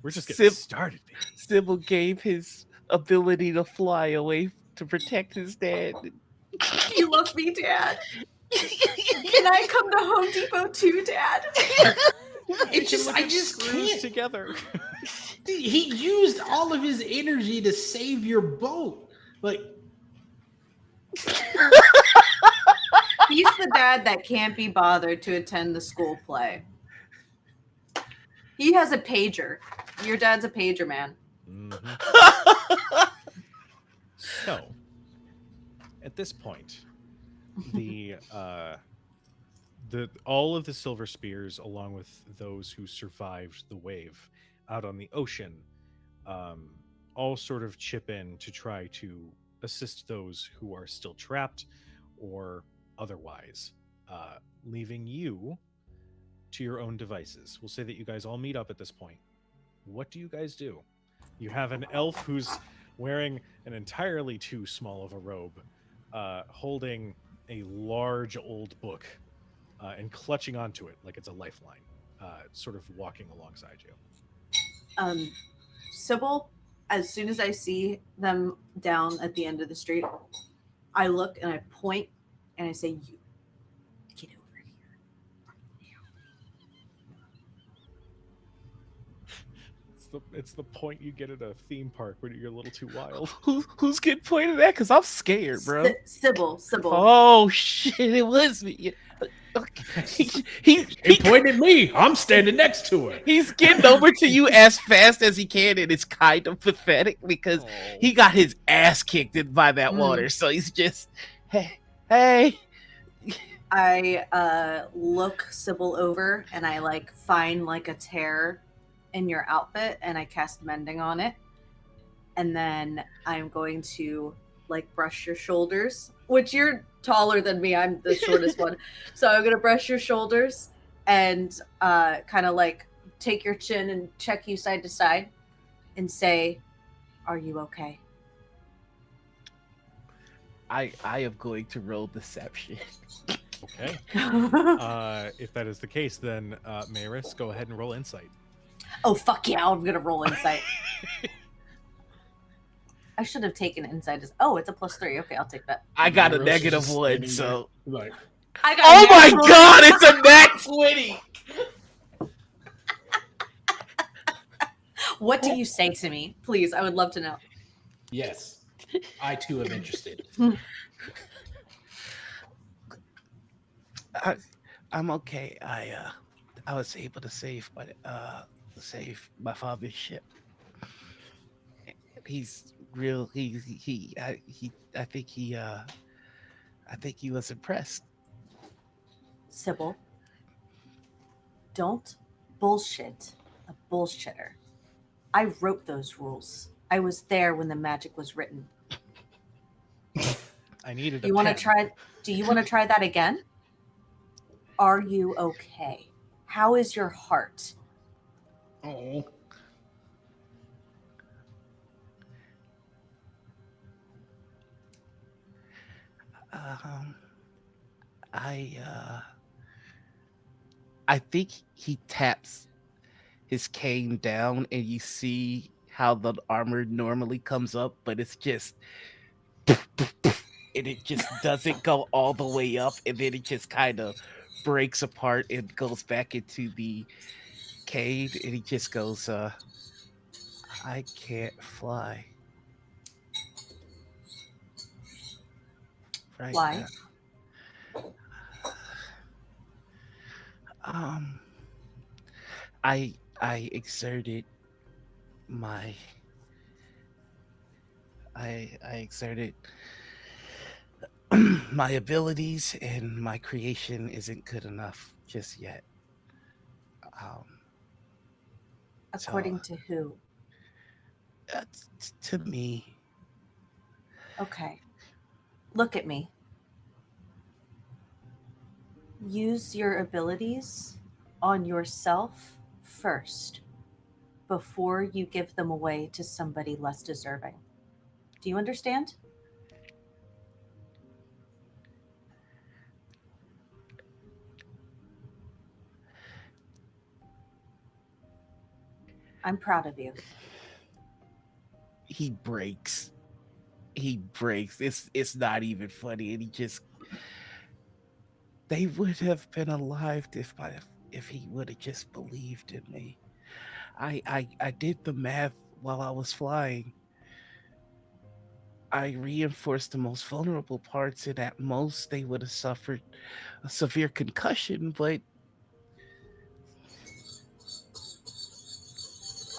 We're just getting started, baby. Sybil gave his ability to fly away to protect his dad. You love me, Dad. Can I come to Home Depot too, Dad? It's just, I just Screws can't. together. He used all of his energy to save your boat. Like, He's the dad that can't be bothered to attend the school play. He has a pager. Your dad's a pager man. Mhm. So, at this point, the all of the silver spears, along with those who survived the wave out on the ocean, all sort of chip in to try to assist those who are still trapped or otherwise, leaving you to your own devices. We'll say that you guys all meet up at this point. What do you guys do? You have an elf who's wearing an entirely too small of a robe, holding a large old book and clutching onto it like it's a lifeline, sort of walking alongside you. Cybal, as soon as I see them down at the end of the street, I look and I point and I say, "You get over here." It's the point you get at a theme park when you're a little too wild. Who's getting pointed at? Because I'm scared, bro. Cybal. Oh shit! It was me. he pointed at me. I'm standing next to her. He's getting over to you as fast as he can, and it's kind of pathetic because he got his ass kicked in by that water. So he's just, hey. I look Cybal over and I like find like a tear in your outfit and I cast mending on it. And then I'm going to like brush your shoulders, which you're taller than me. I'm the shortest one. So I'm going to brush your shoulders and kind of like take your chin and check you side to side and say, "Are you okay?" I am going to roll deception. Okay. If that is the case, then Maris, go ahead and roll insight. Oh, fuck yeah, I'm going to roll insight. I should have taken insight as, oh, it's a +3. Okay, I'll take that. I got a Maris is just -1, standing so. there, like, I got Oh my natural- god, it's a nat 20! What do you say to me? Please, I would love to know. yes, I too am interested. I'm okay. I was able to save my father's ship. He's real. I think he was impressed. Cybal, don't bullshit a bullshitter. I wrote those rules. I was there when the magic was written. I needed Do you want to try that again? Are you okay? How is your heart? Oh, I think he taps his cane down, and you see how the armor normally comes up, but it's just, and it just doesn't go all the way up, and then it just kind of breaks apart and goes back into the cane and he just goes, I can't fly right Why? now. Um, I exerted my I exerted my abilities, and my creation isn't good enough just yet. Um, so According to who? to me, Okay. Look at me. Use your abilities on yourself first before you give them away to somebody less deserving. Do you understand? I'm proud of you. he breaks. He breaks. It's not even funny, and he just they would have been alive if he would have just believed in me. I did the math while I was flying. I reinforced the most vulnerable parts, and at most they would have suffered a severe concussion. But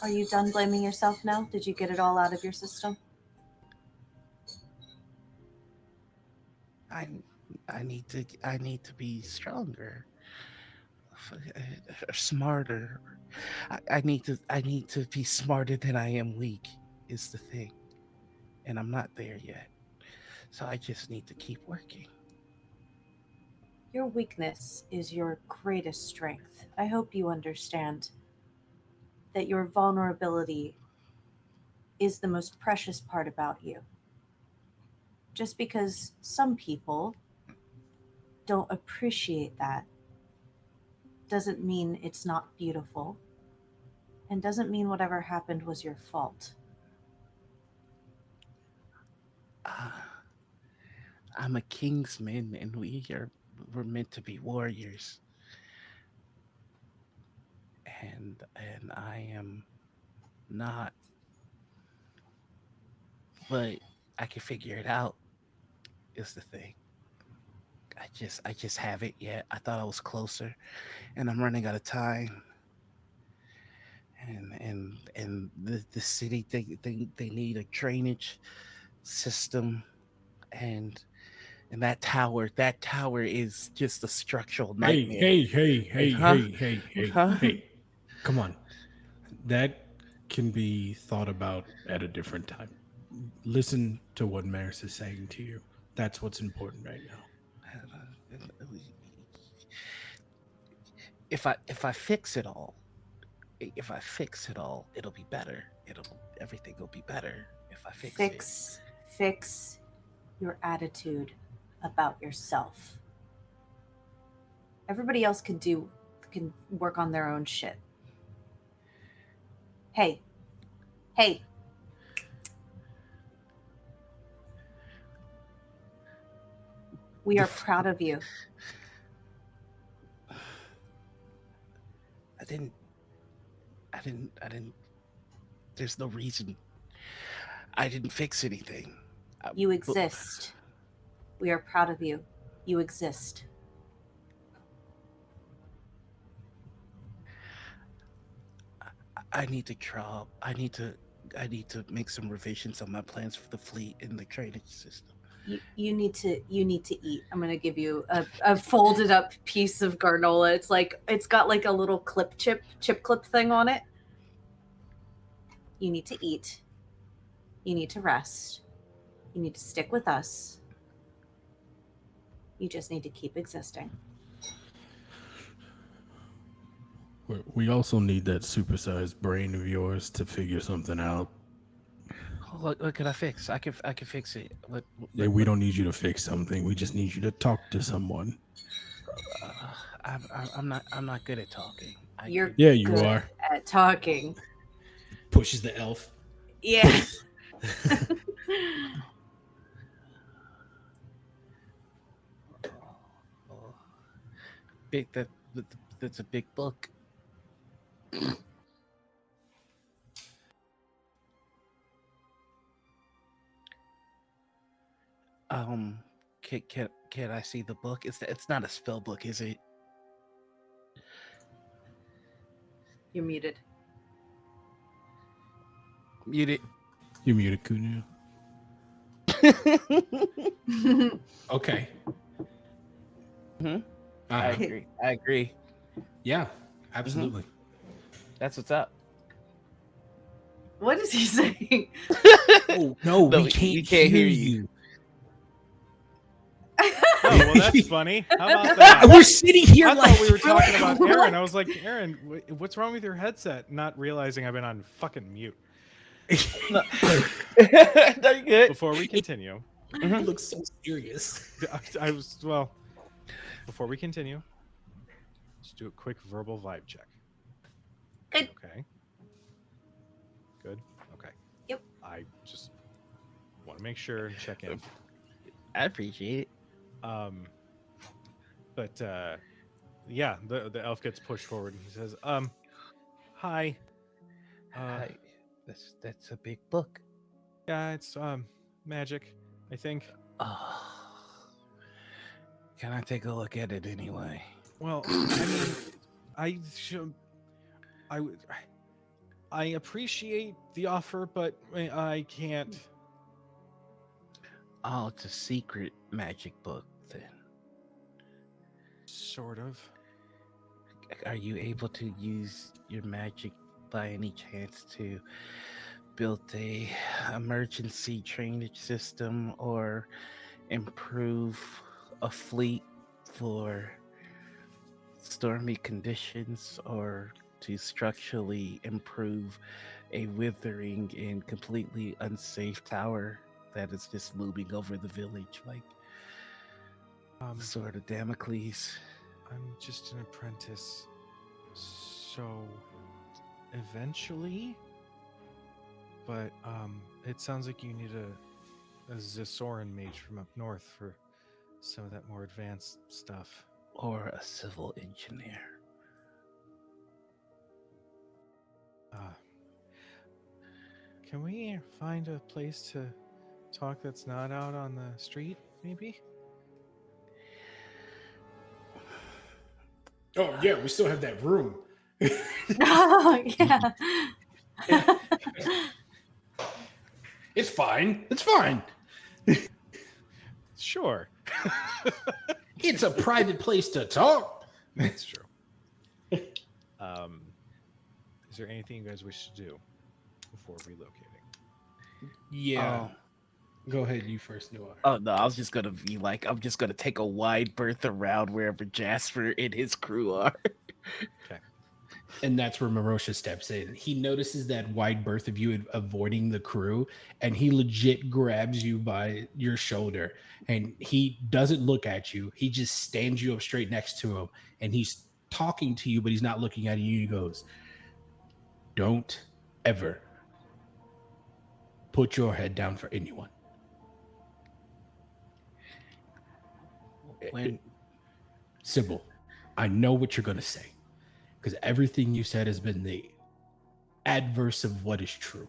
Are you done blaming yourself now? Did you get it all out of your system? I I need to be stronger, smarter. I need to be smarter than I am weak. Is the thing, and I'm not there yet. So I just need to keep working. Your weakness is your greatest strength. I hope you understand that your vulnerability is the most precious part about you. Just because some people don't appreciate that doesn't mean it's not beautiful and doesn't mean whatever happened was your fault. Uh, I'm a kingsman, and we're meant to be warriors, and I am not. But I can figure it out. Is the thing. I just haven't yet. I thought I was closer, and I'm running out of time. And the city, they need a drainage system, and that tower is just a structural Hey, nightmare. hey, hey, Hey, hey, huh? hey, hey, hey, Huh? hey. Come on. That can be thought about at a different time. Listen to what Maris is saying to you. That's what's important right now. If I fix it all, if I fix it all, it'll be better. It'll Everything will be better if I fix it. Fix your attitude about yourself. Everybody else can work on their own shit. Hey, hey, we The are f- proud of you. I didn't. I didn't. There's no reason. I didn't fix anything. You But exist. We are proud of you. You exist. I need to draw. I need to make some revisions on my plans for the fleet and the drainage system. You need to eat. I'm gonna give you a folded up piece of granola. It's got like a little chip clip thing on it. You need to eat. You need to rest. You need to stick with us. You just need to keep existing. We also need that supersized brain of yours to figure something out. What can I fix? I can fix it. We don't need you to fix something. We just need you to talk to someone. I'm not good at talking. I You're could. Yeah, you good are. at talking. Pushes the elf. Yeah. Oh, big that that's a big book. Can I see the book? It's not a spell book, is it? You're muted. Muted. You muted, Kunio. Okay. I agree. Yeah, absolutely. That's what's up. What is he saying? Oh no, No, we can't hear you. you. Oh, well, that's funny. How about that? We're sitting here I like thought we were talking like, about what? Aaron. I was like, Aaron, what's wrong with your headset? Not realizing I've been on fucking mute. No, you're good. Before we continue, You look so serious. I was, well, before we continue, let's do a quick verbal vibe check. Good. Okay. Good. Okay. Yep. I just want to make sure and check in. I appreciate it. But yeah, the elf gets pushed forward and he says, hi. Hi. That's a big book. Yeah, it's magic, I think. Can I take a look at it anyway? Well, I mean, I appreciate the offer, but I can't. Oh, it's a secret magic book then. Sort of. Are you able to use your magic by any chance to build a emergency drainage system or improve a fleet for stormy conditions, or to structurally improve a withering and completely unsafe tower that is just looming over the village like sort of Damocles? I'm just an apprentice, so eventually. But it sounds like you need a Zisoran mage from up north for some of that more advanced stuff. Or a civil engineer. Can we find a place to talk that's not out on the street, maybe? Oh yeah, we still have that room. Oh, yeah. It's fine. It's fine. Sure. It's a private place to talk. That's true. Is there anything you guys wish to do before relocating? Yeah. Go ahead, you first, Noir. Oh no, I was just gonna be like, I'm just gonna take a wide berth around wherever Jasper and his crew are. Okay. And that's where Marosha steps in. He notices that wide berth of you avoiding the crew, and he legit grabs you by your shoulder. And he doesn't look at you. He just stands you up straight next to him, and he's talking to you, but he's not looking at you. He goes, "Don't ever put your head down for anyone." When Cybal, I know what you're going to say, because everything you said has been the adverse of what is true.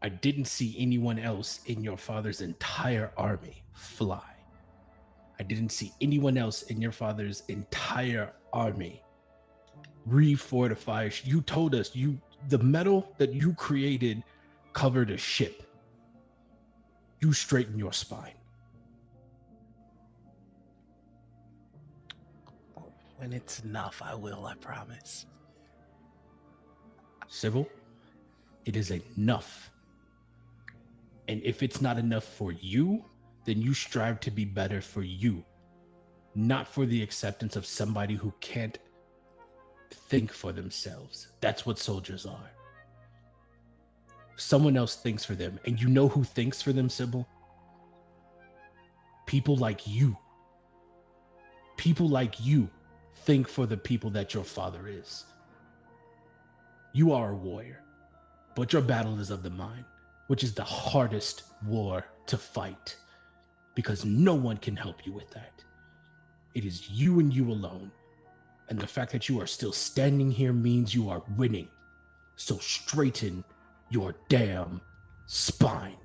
I didn't see anyone else in your father's entire army fly. I didn't see anyone else in your father's entire army refortify. You told us the metal that you created covered a ship. You straighten your spine. when it's enough, I will, I promise. Cybal, it is enough. And if it's not enough for you, then you strive to be better for you, not for the acceptance of somebody who can't think for themselves. That's what soldiers are. Someone else thinks for them. And you know who thinks for them, Cybal? People like you. People like you think for the people that your father is. You are a warrior, but your battle is of the mind, which is the hardest war to fight, because no one can help you with that. It is you and you alone. And the fact that you are still standing here means you are winning. So straighten your damn spine.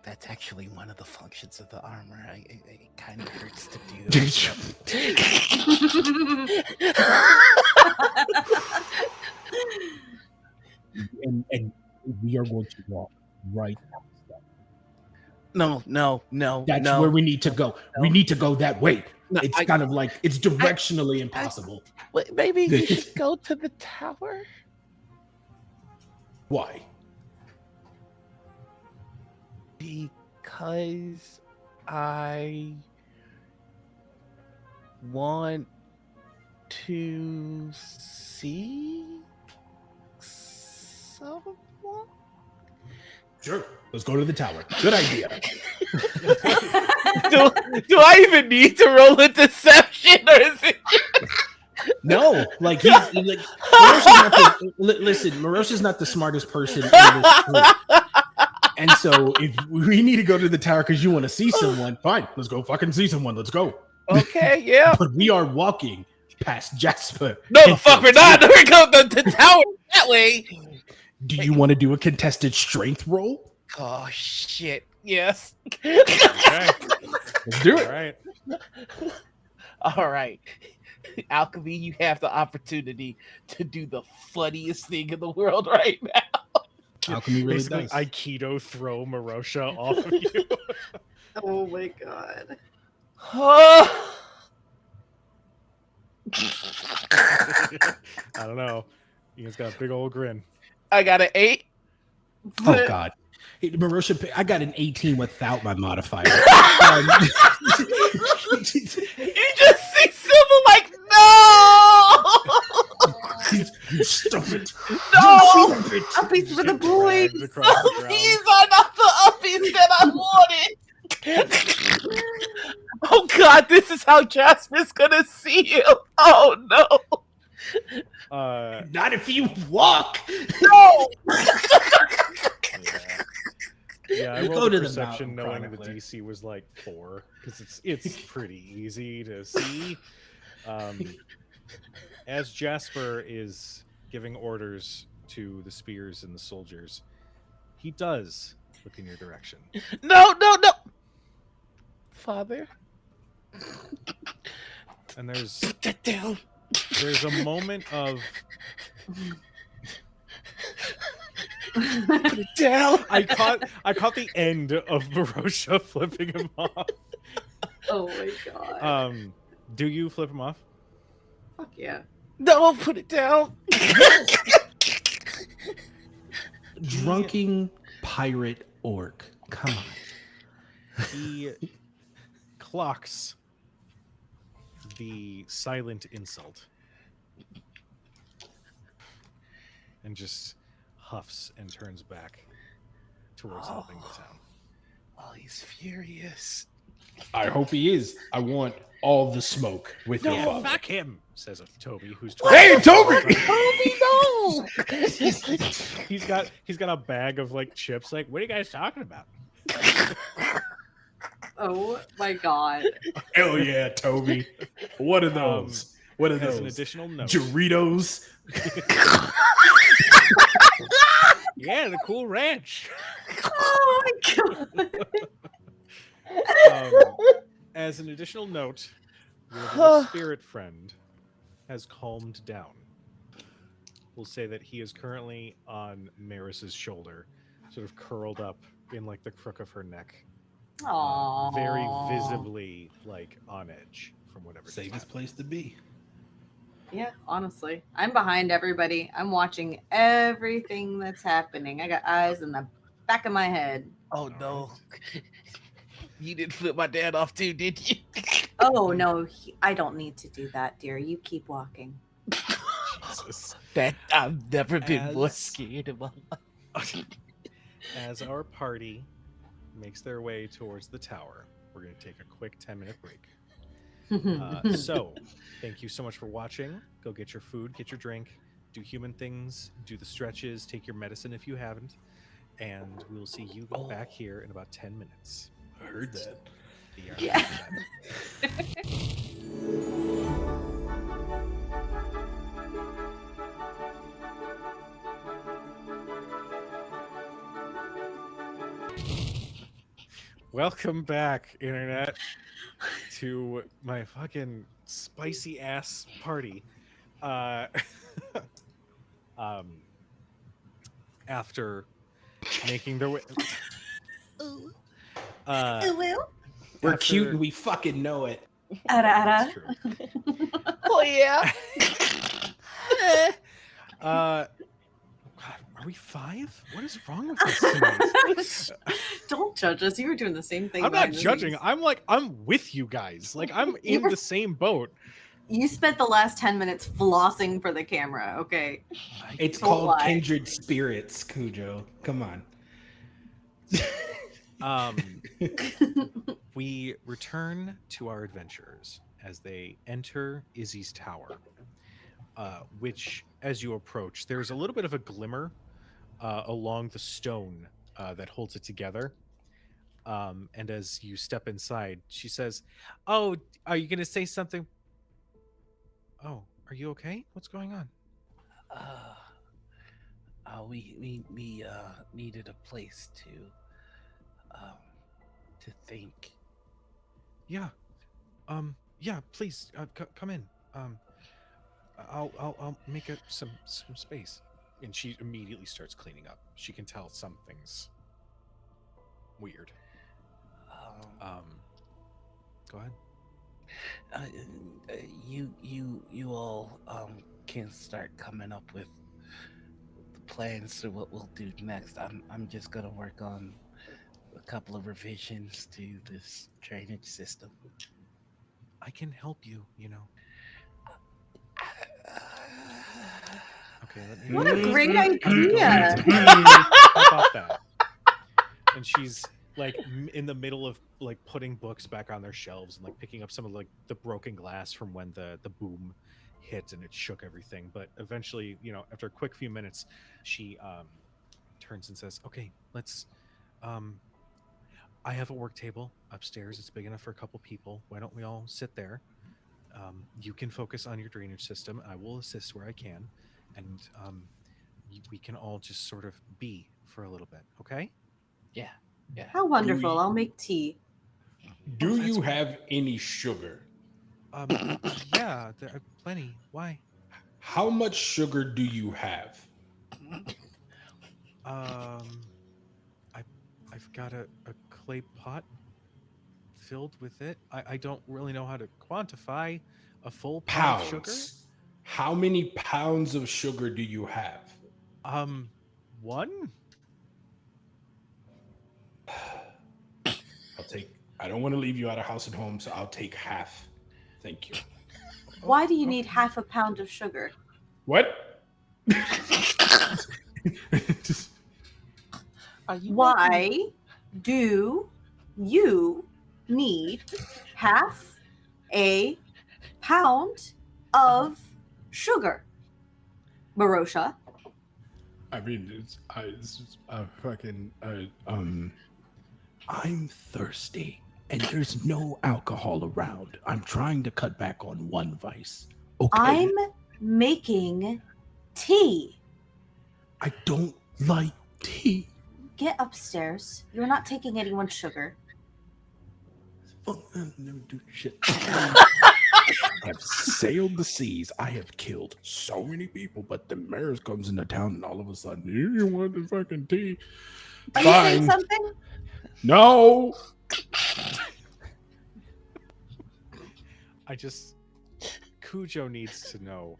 That's actually one of the functions of the armor. It kind of hurts to do. and we are going to walk right past that. No. That's where we need to go. No. We need to go that way. No, It's kind of like it's directionally impossible. Maybe you should go to the tower. Why? Because I want to see someone. Sure. Let's go to the tower. Good idea. do I even need to roll a deception, or is it? No, like he's like Marosha's not the smartest person in this group. And so if we need to go to the tower because you want to see someone, fine, let's go fucking see someone. Let's go. Okay, yeah. But we are walking past Jasper. No, the fuck, we're not. We're going to the tower that way. Do you want to do a contested strength roll? Oh shit! Yes. Okay. Let's do it. All right. All right. Alchemy, you have the opportunity to do the funniest thing in the world right now. Alchemy really Basically, does. Aikido throw Marosha off of you. Oh my god. I don't know. Ian's got a big old grin. I got an 8. Oh god. Hey, Marosha, I got an 18 without my modifier. You just see Cybal like, no! Stop it. No! Uppies for the boys. Dragged across the ground. These are not the uppies that I wanted! Oh god, this is how Jasper's gonna see him! Oh no! Not if you walk. No! Yeah, I You go rolled to a the perception mountain knowing the chronicler. DC was like 4 because it's pretty easy to see. As Jasper is giving orders to the spears and the soldiers, he does look in your direction. No! Father? And there's Put that down. a moment of Put it down. I caught the end of Marosha flipping him off. Oh my god. Do you flip him off? Fuck yeah. No, put it down. Drunken pirate orc. Come on. He clocks the silent insult and just huffs and turns back towards helping the town. Oh, he's furious. I hope he is. I want all the smoke with your No, father. back him, says Toby, who's Hey, Toby! Toby, no! he's got a bag of like chips. Like, what are you guys talking about? Oh my god. Hell yeah, Toby. What are those? What are As those? an additional note, Doritos. yeah, the Cool Ranch. Oh my god. As an additional note, your little spirit friend has calmed down. We'll say that he is currently on Maris's shoulder, sort of curled up in like the crook of her neck. Aww. Very visibly like on edge from whatever. just Safest happened. place to be. Yeah, honestly. I'm behind everybody. I'm watching everything that's happening. I got eyes in the back of my head. Oh no. You didn't flip my dad off too, did you? Oh no, I don't need to do that, dear. You keep walking. Jesus. That I've never been more As- scared of my life. As our party makes their way towards the tower, we're going to take a quick 10-minute break. So, thank you so much for watching. Go get your food, get your drink, do human things, do the stretches, take your medicine if you haven't, and we'll see you back here in about 10 minutes. I heard that. Yeah. Welcome back, internet, to my fucking spicy ass party. Uh, um, after making their way, uh, We're after- cute and we fucking know it. That's true. Oh yeah. God, are we 5? What is wrong with us tonight? Don't judge us. You were doing the same thing. I'm not behind the judging. scenes. I'm with you guys. Like I'm You in were- the same boat. You spent the last 10 minutes flossing for the camera. Okay. It's Don't called lie. Kindred Spirits, Cujo. Come on. We return to our adventurers as they enter Izzy's tower, which, as you approach, there's a little bit of a glimmer along the stone that holds it together. And as you step inside, she says, "Oh, are you going to say something? Oh, are you okay? What's going on?" We needed a place to think. Yeah. Yeah, please come in. I'll make some space. And she immediately starts cleaning up. She can tell something's weird. Go ahead. You all can start coming up with the plans to what we'll do next. I'm just gonna work on a couple of revisions to this drainage system. I can help you, you know. Okay, let me. What a great I'm going idea. to How about that? And she's like in the middle of like putting books back on their shelves and like picking up some of like the broken glass from when the boom hit and it shook everything. But eventually, you know, after a quick few minutes, she turns and says, "Okay, let's. I have a work table upstairs. It's big enough for a couple people. Why don't we all sit there? You can focus on your drainage system. I will assist where I can, and we can all just sort of be for a little bit, okay?" Yeah. How wonderful. I'll make tea. Do that's you great. have any sugar? Yeah, there are plenty. Why? How much sugar do you have? I've got a clay pot filled with it. I don't really know how to quantify a full pound of sugar. Pounds. How many pounds of sugar do you have? 1. I don't want to leave you out of house and home, so I'll take half. Thank you. Why do you need half a pound of sugar? What? Why do you need half a pound of sugar? Marosha. I mean, I'm thirsty and there's no alcohol around. I'm trying to cut back on one vice. Okay. I'm making tea. I don't like tea. Get upstairs. You're not taking anyone's sugar. Fuck, I never do shit. I've sailed the seas. I have killed so many people, but the mayor comes into town and all of a sudden, you want the fucking tea? Are you saying something? No. Cujo needs to know.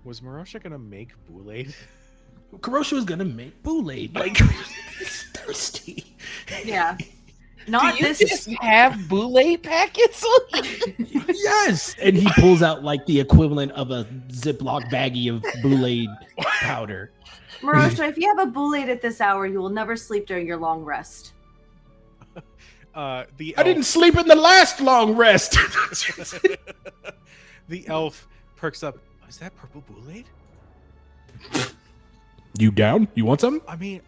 Was Marosha gonna make Boulade? Karosha was gonna make Boulade. Like, he's thirsty. Yeah. Not Do you this. just have Boulay packets? Yes. And he pulls out like the equivalent of a Ziploc baggie of Boulade powder. Marosha, if you have a Boulade at this hour, you will never sleep during your long rest. I I didn't sleep in the last long rest. The elf perks up. Is that purple Boulade? You down? You want some? I mean,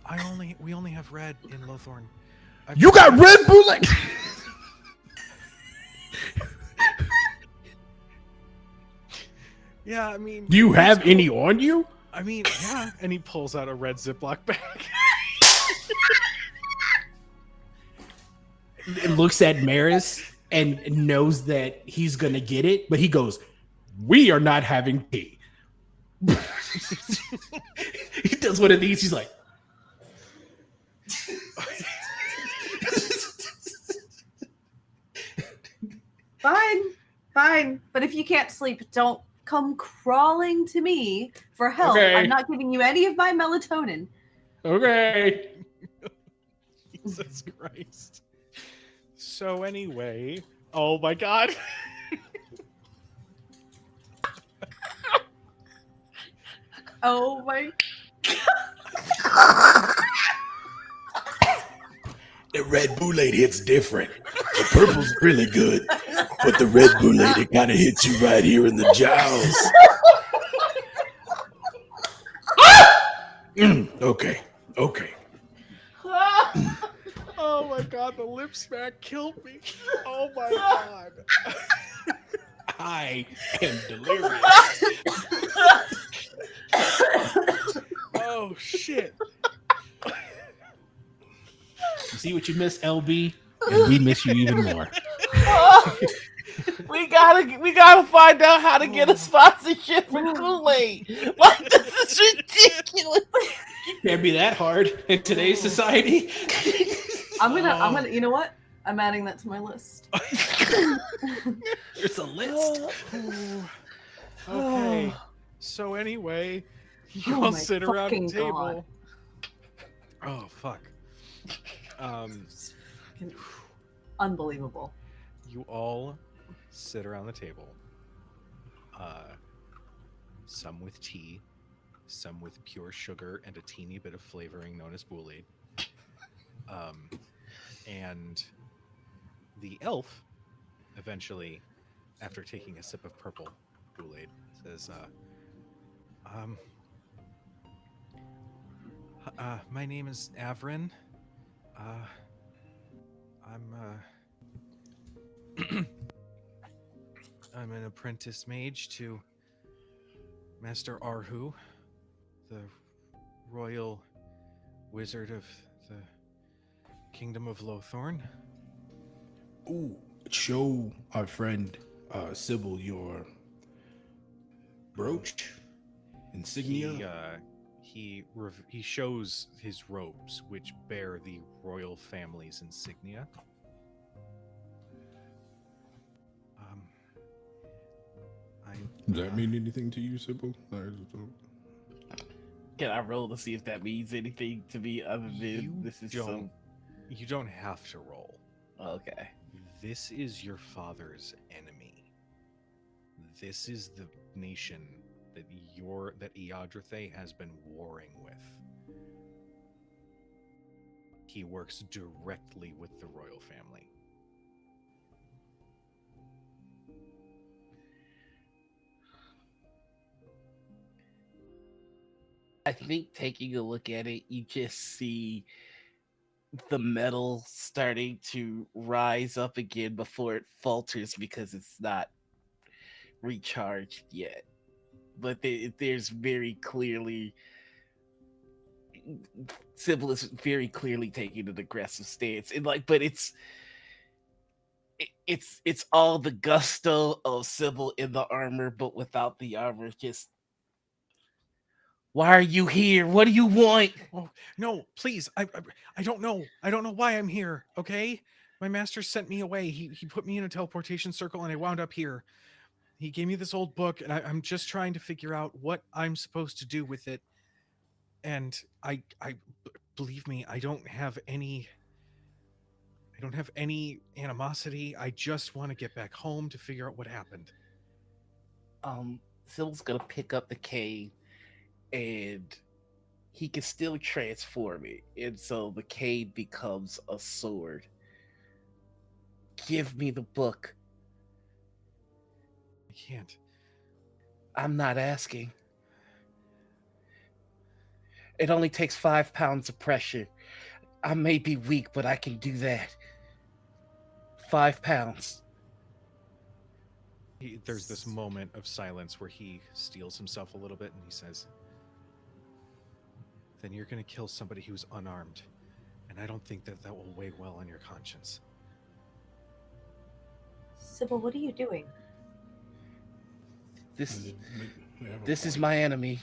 we only have red in Lothorn. You got Red Bull? Like, yeah, I mean, do you it's have cool. any on you? I mean, yeah. And he pulls out a red Ziploc bag. It looks at Maris and knows that he's gonna get it, but he goes, "We are not having tea." He does one of these. He's like, Fine. But if you can't sleep, don't come crawling to me for help. Okay. I'm not giving you any of my melatonin. "Okay." Jesus Christ. So anyway, oh my God. Oh my. The Red Kool-Aid hits different. The purple's really good, but the Red Kool-Aid, it kind of hits you right here in the jowls. Okay. Oh my God, the lip smack killed me. Oh my God. I am delirious. Oh shit. You see what you miss, LB? And we miss you even more. We gotta find out how to get a sponsorship for Kool-Aid. Like, this is ridiculous. Can't be that hard in today's society. I'm gonna. You know what? I'm adding that to my list. There's a list. Okay. So anyway, you Oh all my sit around the fucking table. God. Oh fuck. Unbelievable. You all sit around the table. Some with tea, some with pure sugar and a teeny bit of flavoring known as Kool-Aid. And the elf eventually, after taking a sip of purple Kool-Aid, says, my name is Avrin. I'm an apprentice mage to Master Arhu, the royal wizard of the Kingdom of Lothorn. Ooh, show our friend Cybal your brooch insignia. He shows his robes, which bear the royal family's insignia. Does that mean anything to you, Cybal? Can I roll to see if that means anything to me other than this is some... You don't have to roll. Okay. This is your father's enemy. This is the nation that Iadrathe has been warring with. He works directly with the royal family. I think taking a look at it, you just see the metal starting to rise up again before it falters because it's not recharged yet. But there's very clearly, Cybal is very clearly taking an aggressive stance, and but it's all the gusto of Cybal in the armor, but without the armor. Just, why are you here? What do you want? Oh no, please! I don't know. I don't know why I'm here. Okay, my master sent me away. He put me in a teleportation circle, and I wound up here. He gave me this old book, and I'm just trying to figure out what I'm supposed to do with it. And I believe me, I don't have any animosity. I just want to get back home to figure out what happened. Cybal's gonna pick up the cane, and he can still transform it, and so the cane becomes a sword. Give me the book. I can't. I'm not asking. It only takes 5 pounds of pressure. I may be weak, but I can do that. 5 pounds. There's this moment of silence where he steels himself a little bit and he says, then you're going to kill somebody who's unarmed. And I don't think that will weigh well on your conscience. Cybal, what are you doing? This is my enemy.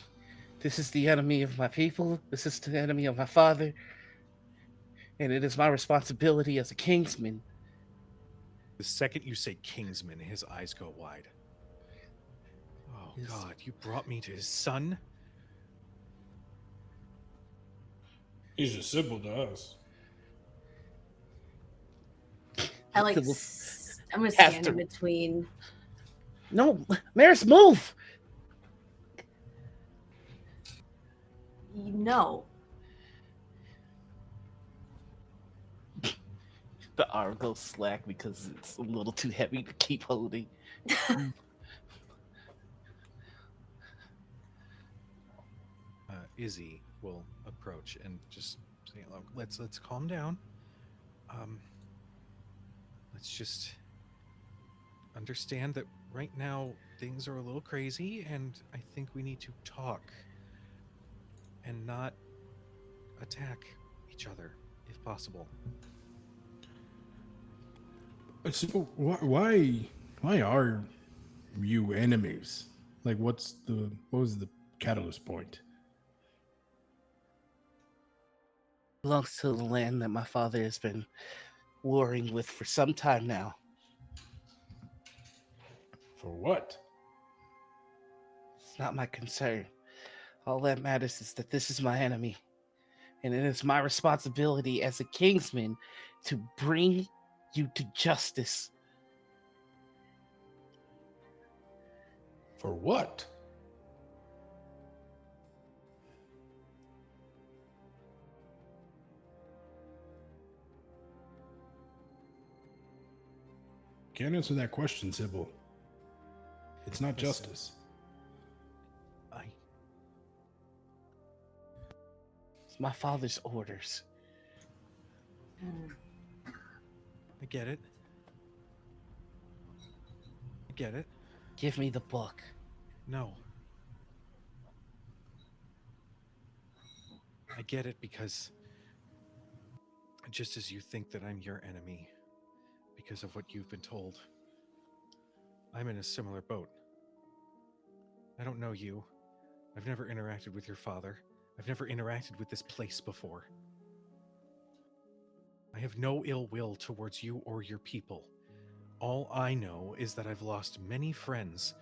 This is the enemy of my people. This is the enemy of my father. And it is my responsibility as a kingsman. The second you say kingsman, his eyes go wide. Oh, God, you brought me to his son? He's a Cybal to us. I'm gonna stand in between. No, Maris, move! No. The arm goes slack because it's a little too heavy to keep holding. Izzy will approach and just say, "Look, let's calm down. Let's just understand that right now things are a little crazy, and I think we need to talk and not attack each other, if possible." So why are you enemies? Like, what was the catalyst point? Belongs to the land that my father has been warring with for some time now. For what? It's not my concern. All that matters is that this is my enemy. And it is my responsibility as a kingsman to bring you to justice. For what? Can't answer that question, Cybal. It's not justice. It's my father's orders. I get it. I get it. Give me the book. No. I get it because just as you think that I'm your enemy because of what you've been told, I'm in a similar boat. I don't know you. I've never interacted with your father. I've never interacted with this place before. I have no ill will towards you or your people. All I know is that I've lost many friends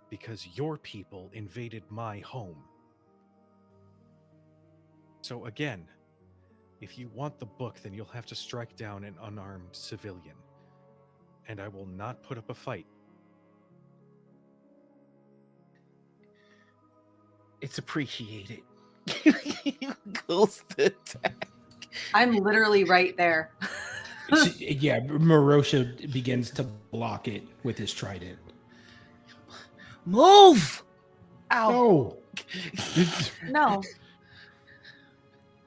because your people invaded my home. So again, if you want the book, then you'll have to strike down an unarmed civilian. And I will not put up a fight. It's appreciated. Goes to attack. I'm literally right there. Yeah, Marosha begins to block it with his trident. Move! Ow! No. No.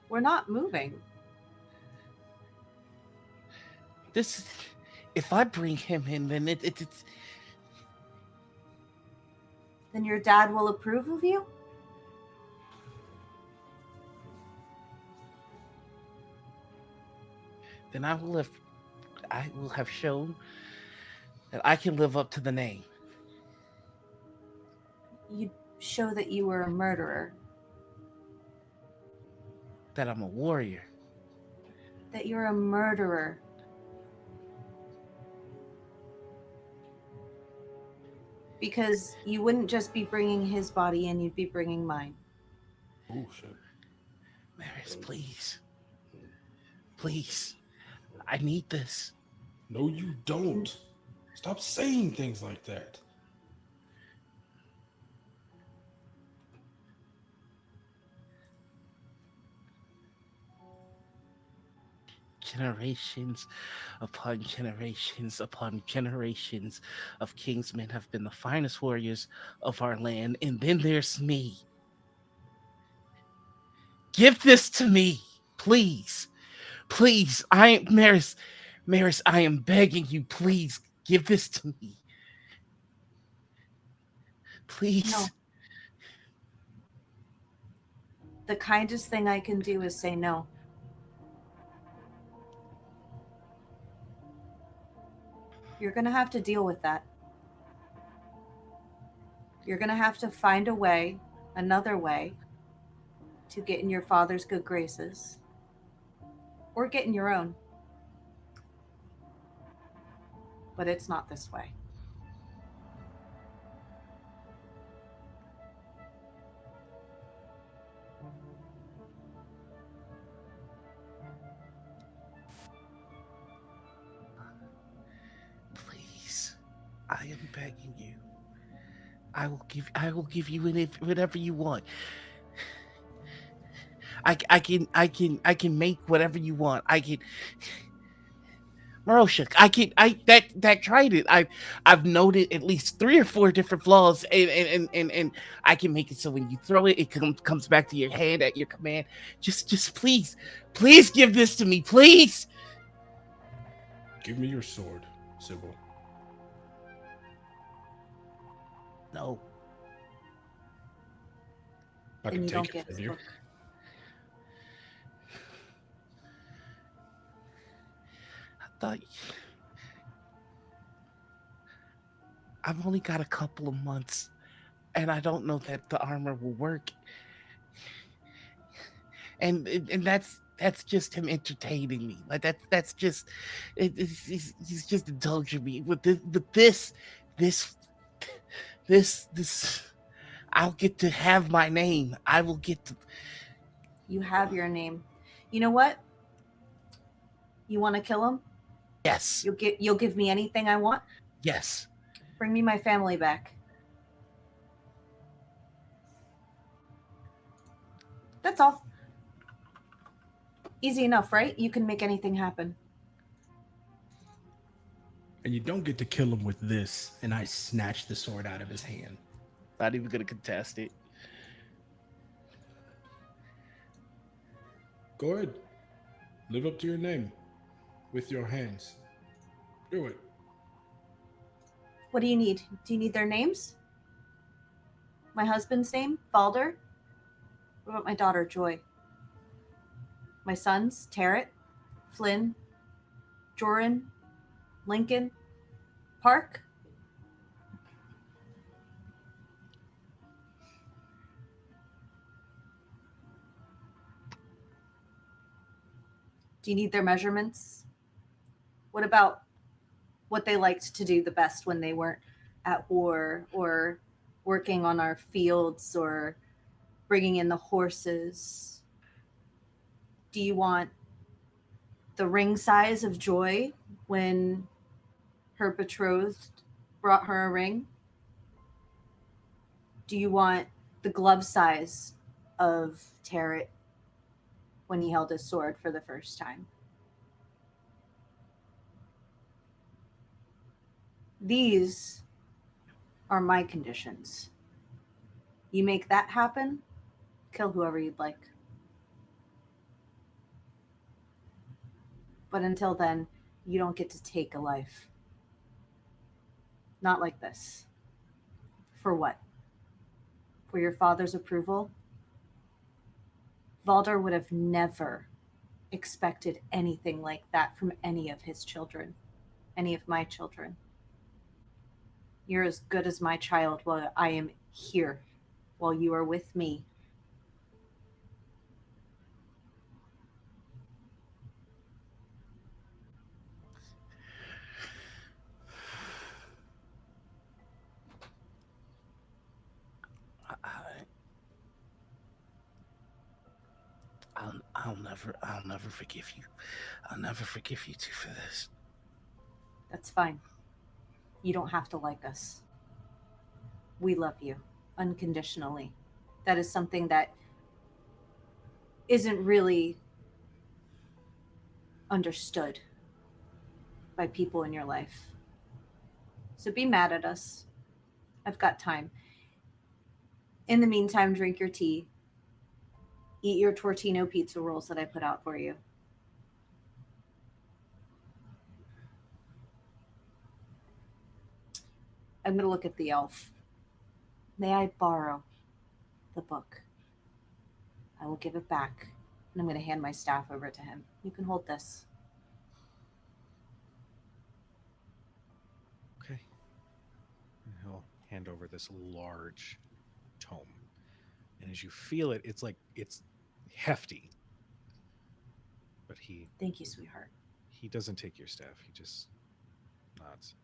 We're not moving. If I bring him in, then it's... Then your dad will approve of you? Then I will have shown that I can live up to the name. You show that you were a murderer. That I'm a warrior. That you're a murderer. Because you wouldn't just be bringing his body in, you'd be bringing mine. Oh, shit. Maris, please. Please. I need this. No, you don't. Stop saying things like that. Generations upon generations upon generations of kingsmen have been the finest warriors of our land, and then there's me. Give this to me, please. Please, Maris, I am begging you, please give this to me. Please. No. The kindest thing I can do is say no. You're going to have to deal with that. You're going to have to find a way, another way, to get in your father's good graces. Or get in your own. But it's not this way. Please, I am begging you. I will give you whatever you want. I can make whatever you want. I can, Marosha, that tried it. I've noted at least 3 or 4 different flaws, and I can make it so when you throw it, it comes back to your hand at your command. Just please give this to me, please. Give me your sword, Cybal. No. I can And you don't take get it from his you. book. I thought I've only got a couple of months, and I don't know that the armor will work. And that's just him entertaining me. Like that's just he's just indulging me with this. I'll get to have my name. I will get to. You have your name. You know what? You want to kill him? Yes. You'll give me anything I want? Yes. Bring me my family back. That's all. Easy enough, right? You can make anything happen. And you don't get to kill him with this. And I snatch the sword out of his hand. Not even gonna contest it. Go ahead. Live up to your name with your hands. Do it. What do you need? Do you need their names? My husband's name, Balder? What about my daughter, Joy? My sons, Tarrant, Flynn, Joran, Lincoln, Park? Do you need their measurements? What about what they liked to do the best when they weren't at war or working on our fields or bringing in the horses? Do you want the ring size of Joy when her betrothed brought her a ring? Do you want the glove size of Tarrant when he held his sword for the first time? These are my conditions. You make that happen, kill whoever you'd like. But until then, you don't get to take a life. Not like this. For what? For your father's approval? Valder would have never expected anything like that from any of his children, any of my children. You're as good as my child while I am here, while you are with me. I'll never forgive you. I'll never forgive you two for this. That's fine. You don't have to like us. We love you unconditionally. That is something that isn't really understood by people in your life. So be mad at us. I've got time. In the meantime, drink your tea. Eat your tortino pizza rolls that I put out for you. I'm going to look at the elf. May I borrow the book? I will give it back. And I'm going to hand my staff over to him. You can hold this. Okay. And he'll hand over this large tome. And as you feel it, it's hefty. But Thank you, sweetheart. he doesn't take your staff. He just nods.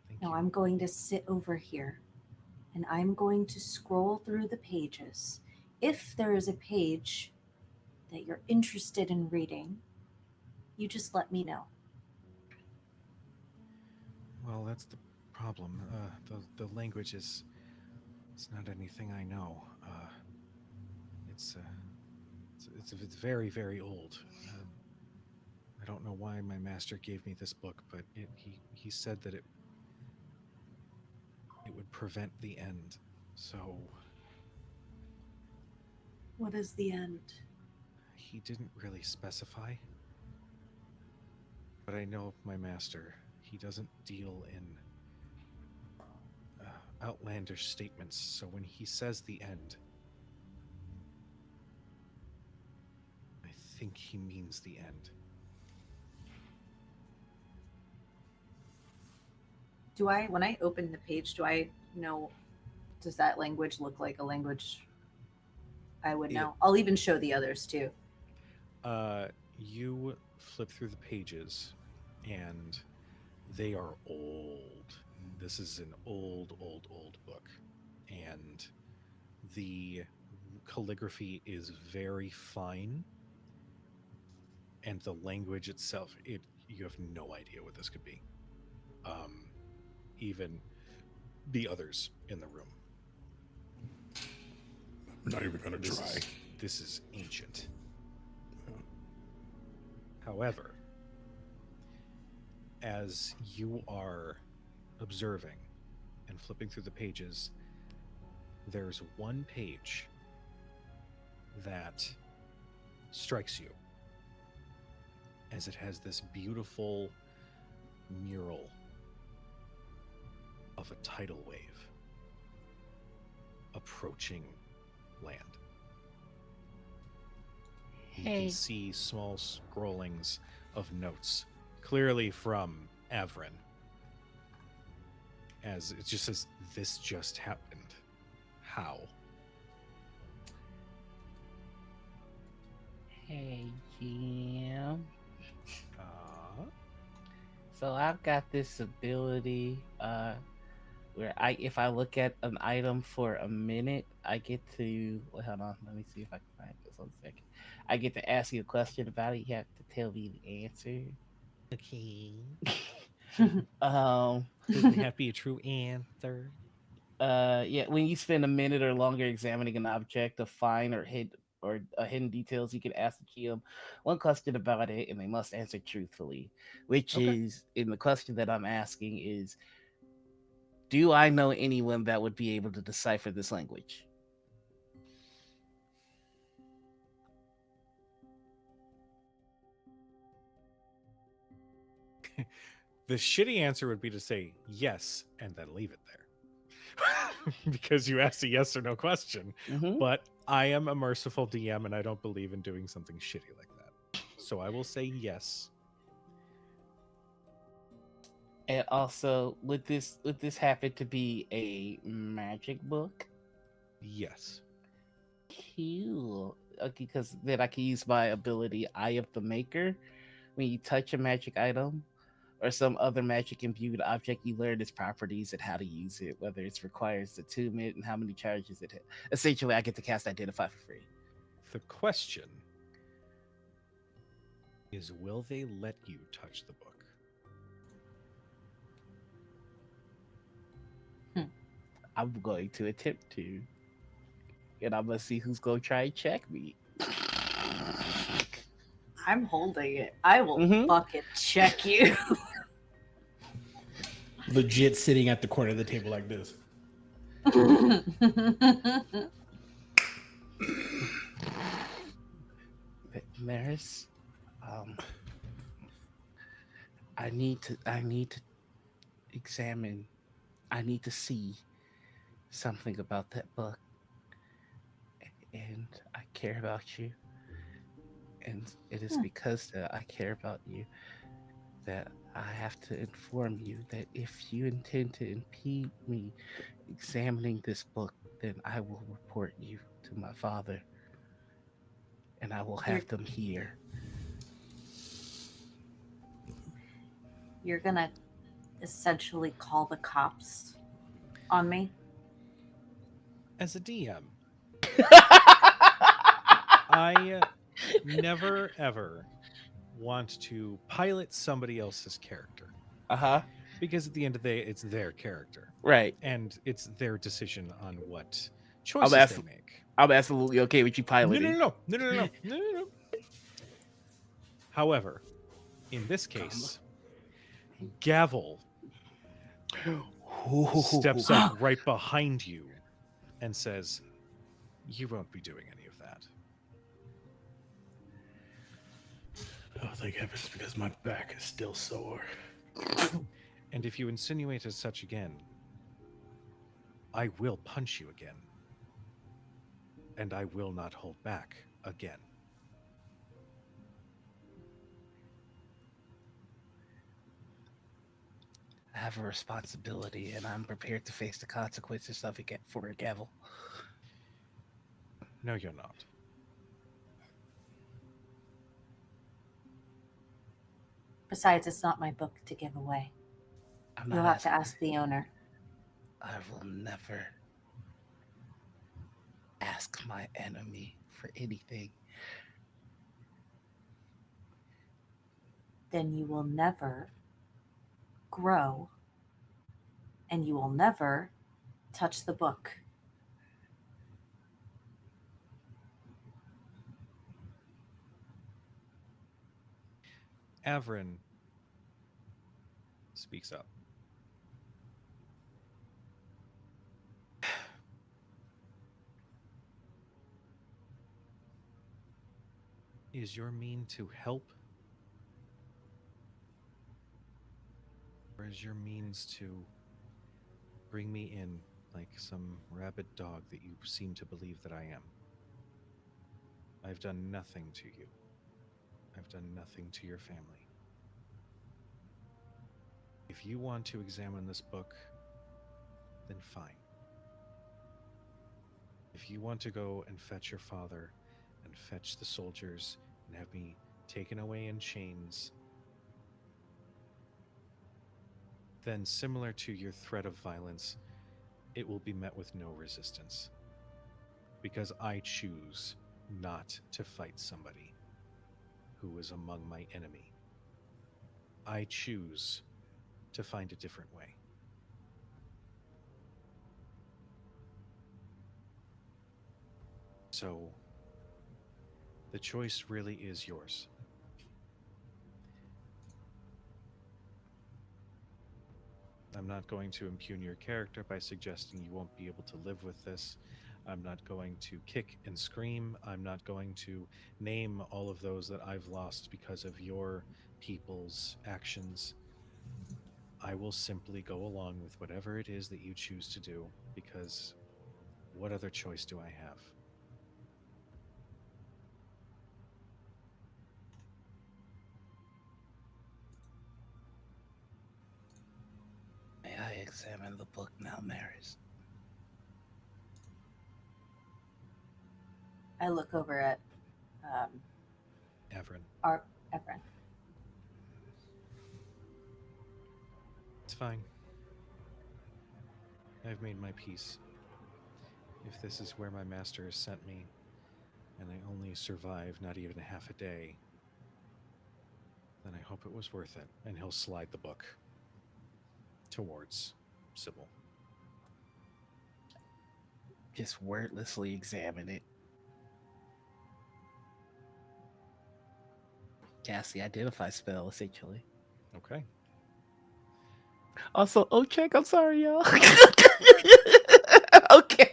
Thank Now you. I'm going to sit over here and I'm going to scroll through the pages. If there is a page that you're interested in reading, you just let me know. Well, that's the problem. The language it's not anything I know. It's very, very old. I don't know why my master gave me this book, but he said that it would prevent the end. So What is the end? he didn't really specify. But I know my master. He doesn't deal in outlandish statements. So when he says the end, I think he means the end. When I open the page, do I know, does that language look like a language I would know? I'll even show the others too. You flip through the pages, and they are old. This is an old book. And the calligraphy is very fine. And the language itself, you have no idea what this could be. Even the others in the room. I'm not even gonna try. This is ancient. However, as you are observing and flipping through the pages, there's one page that strikes you as it has this beautiful mural of a tidal wave approaching land. You can see small scrollings of notes, clearly from Avrin. As it just says, "This just happened." How? Hey, Jim. So I've got this ability where if I look at an item for a minute, I get to hold on, let me see if I can find this 1 second. I get to ask you a question about it. You have to tell me the answer. Okay. Um Doesn't have to be a true answer. yeah, when you spend a minute or longer examining an object to find or hidden details, you can ask the GM one question about it, and they must answer truthfully. Which is, in the question that I'm asking is, do I know anyone that would be able to decipher this language? The shitty answer would be to say yes and then leave it there. Because you asked a yes or no question. Mm-hmm. But I am a merciful DM and I don't believe in doing something shitty like that. So I will say yes. And also, would this happen to be a magic book? Yes. Cool. Okay, because then I can use my ability, Eye of the Maker. When you touch a magic item or some other magic imbued object, you learn its properties and how to use it, whether it requires attunement and how many charges it has. Essentially, I get to cast Identify for free. The question is, will they let you touch the book? I'm going to attempt to. And I'm going to see who's going to try and check me. I'm holding it. I will fucking check you. Legit sitting at the corner of the table like this. Maris, I need to examine. I need to see something about that book, and I care about you. And it is because that I care about you that I have to inform you that if you intend to impede me examining this book, then I will report you to my father, and I will You're have them here. you're gonna essentially call the cops on me. As a DM, I never ever want to pilot somebody else's character Uh-huh. because at the end of the day, it's their character Right. and it's their decision on what I'm choices ask- they make. I'm absolutely okay with you No, piloting. no. However, in this case, Gavel steps up right behind you and says, "You won't be doing any of that." Oh, thank heavens, because my back is still sore. And if you insinuate as such again, I will punch you again. And I will not hold back again. I have a responsibility, and I'm prepared to face the consequences of it for a gavel. No, you're not. Besides, it's not my book to give away. I'm You'll not have to ask the owner. I will never ask my enemy for anything. Then you will never grow and you will never touch the book. Avrin speaks up. Is your mean to help? Or is your means to bring me in like some rabid dog that you seem to believe that I am? I've done nothing to you. I've done nothing to your family. If you want to examine this book, then fine. If you want to go and fetch your father and fetch the soldiers and have me taken away in chains, then similar to your threat of violence, it will be met with no resistance. Because I choose not to fight somebody who is among my enemy. I choose to find a different way. So, the choice really is yours. I'm not going to impugn your character by suggesting you won't be able to live with this. I'm not going to kick and scream. I'm not going to name all of those that I've lost because of your people's actions. I will simply go along with whatever it is that you choose to do, because what other choice do I have? May I examine the book now, Maris? I look over at Avrin, Everin. it's fine. I've made my peace. If this is where my master has sent me, and I only survive not even half a day, then I hope it was worth it. And he'll slide the book towards Cybal. Just wordlessly examine it. Cast the identify spell, essentially. Okay. Also, oh, check. I'm sorry, y'all. Okay.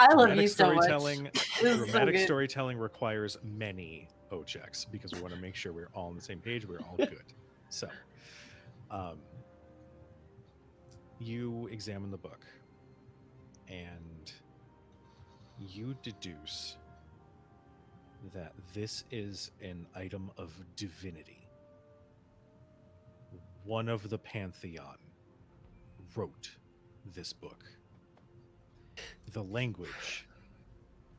I love you so much. storytelling. This is so Dramatic good. storytelling requires many O checks because we want to make sure we're all on the same page. We're all good. So, You examine the book, and you deduce that this is an item of divinity. One of the Pantheon wrote this book. The language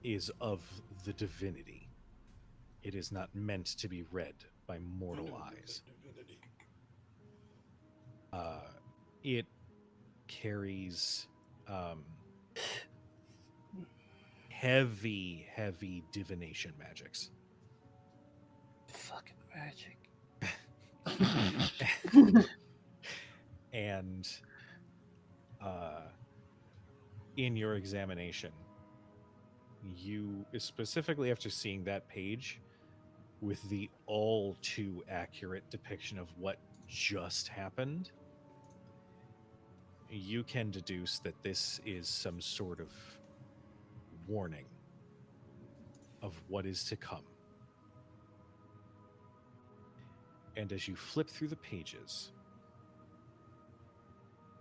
is of the divinity. It is not meant to be read by mortal eyes. It carries heavy divination magics. Fucking magic. And in your examination, you, specifically after seeing that page with the all too accurate depiction of what just happened, you can deduce that this is some sort of warning of what is to come. And as you flip through the pages,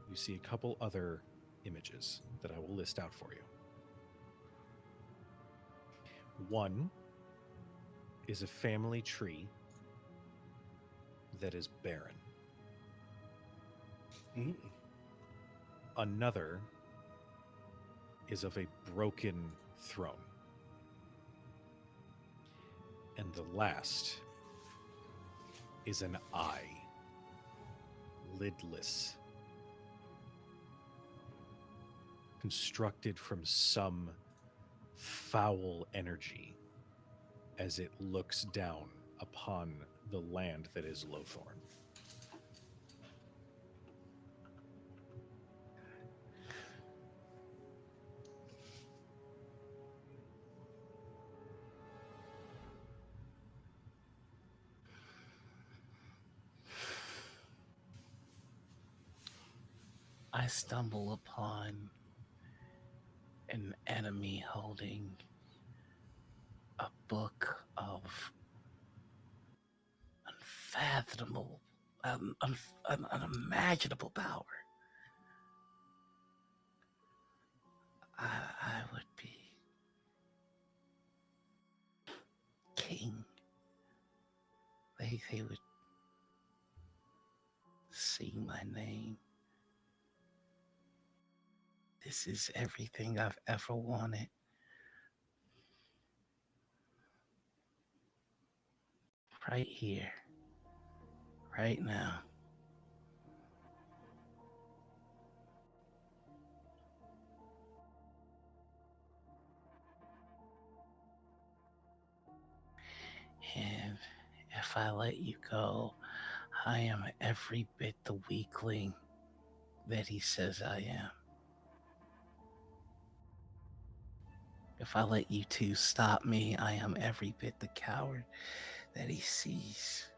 you see a couple other images that I will list out for you. One is a family tree that is barren. Another is of a broken throne. And the last is an eye, lidless, constructed from some foul energy as it looks down upon the land that is Lothorn. I stumble upon an enemy holding a book of unfathomable, unimaginable power. I would be king. They would sing my name. This is everything I've ever wanted. Right here. Right now. And if I let you go, I am every bit the weakling that he says I am. If I let you two stop me, I am every bit the coward that he sees.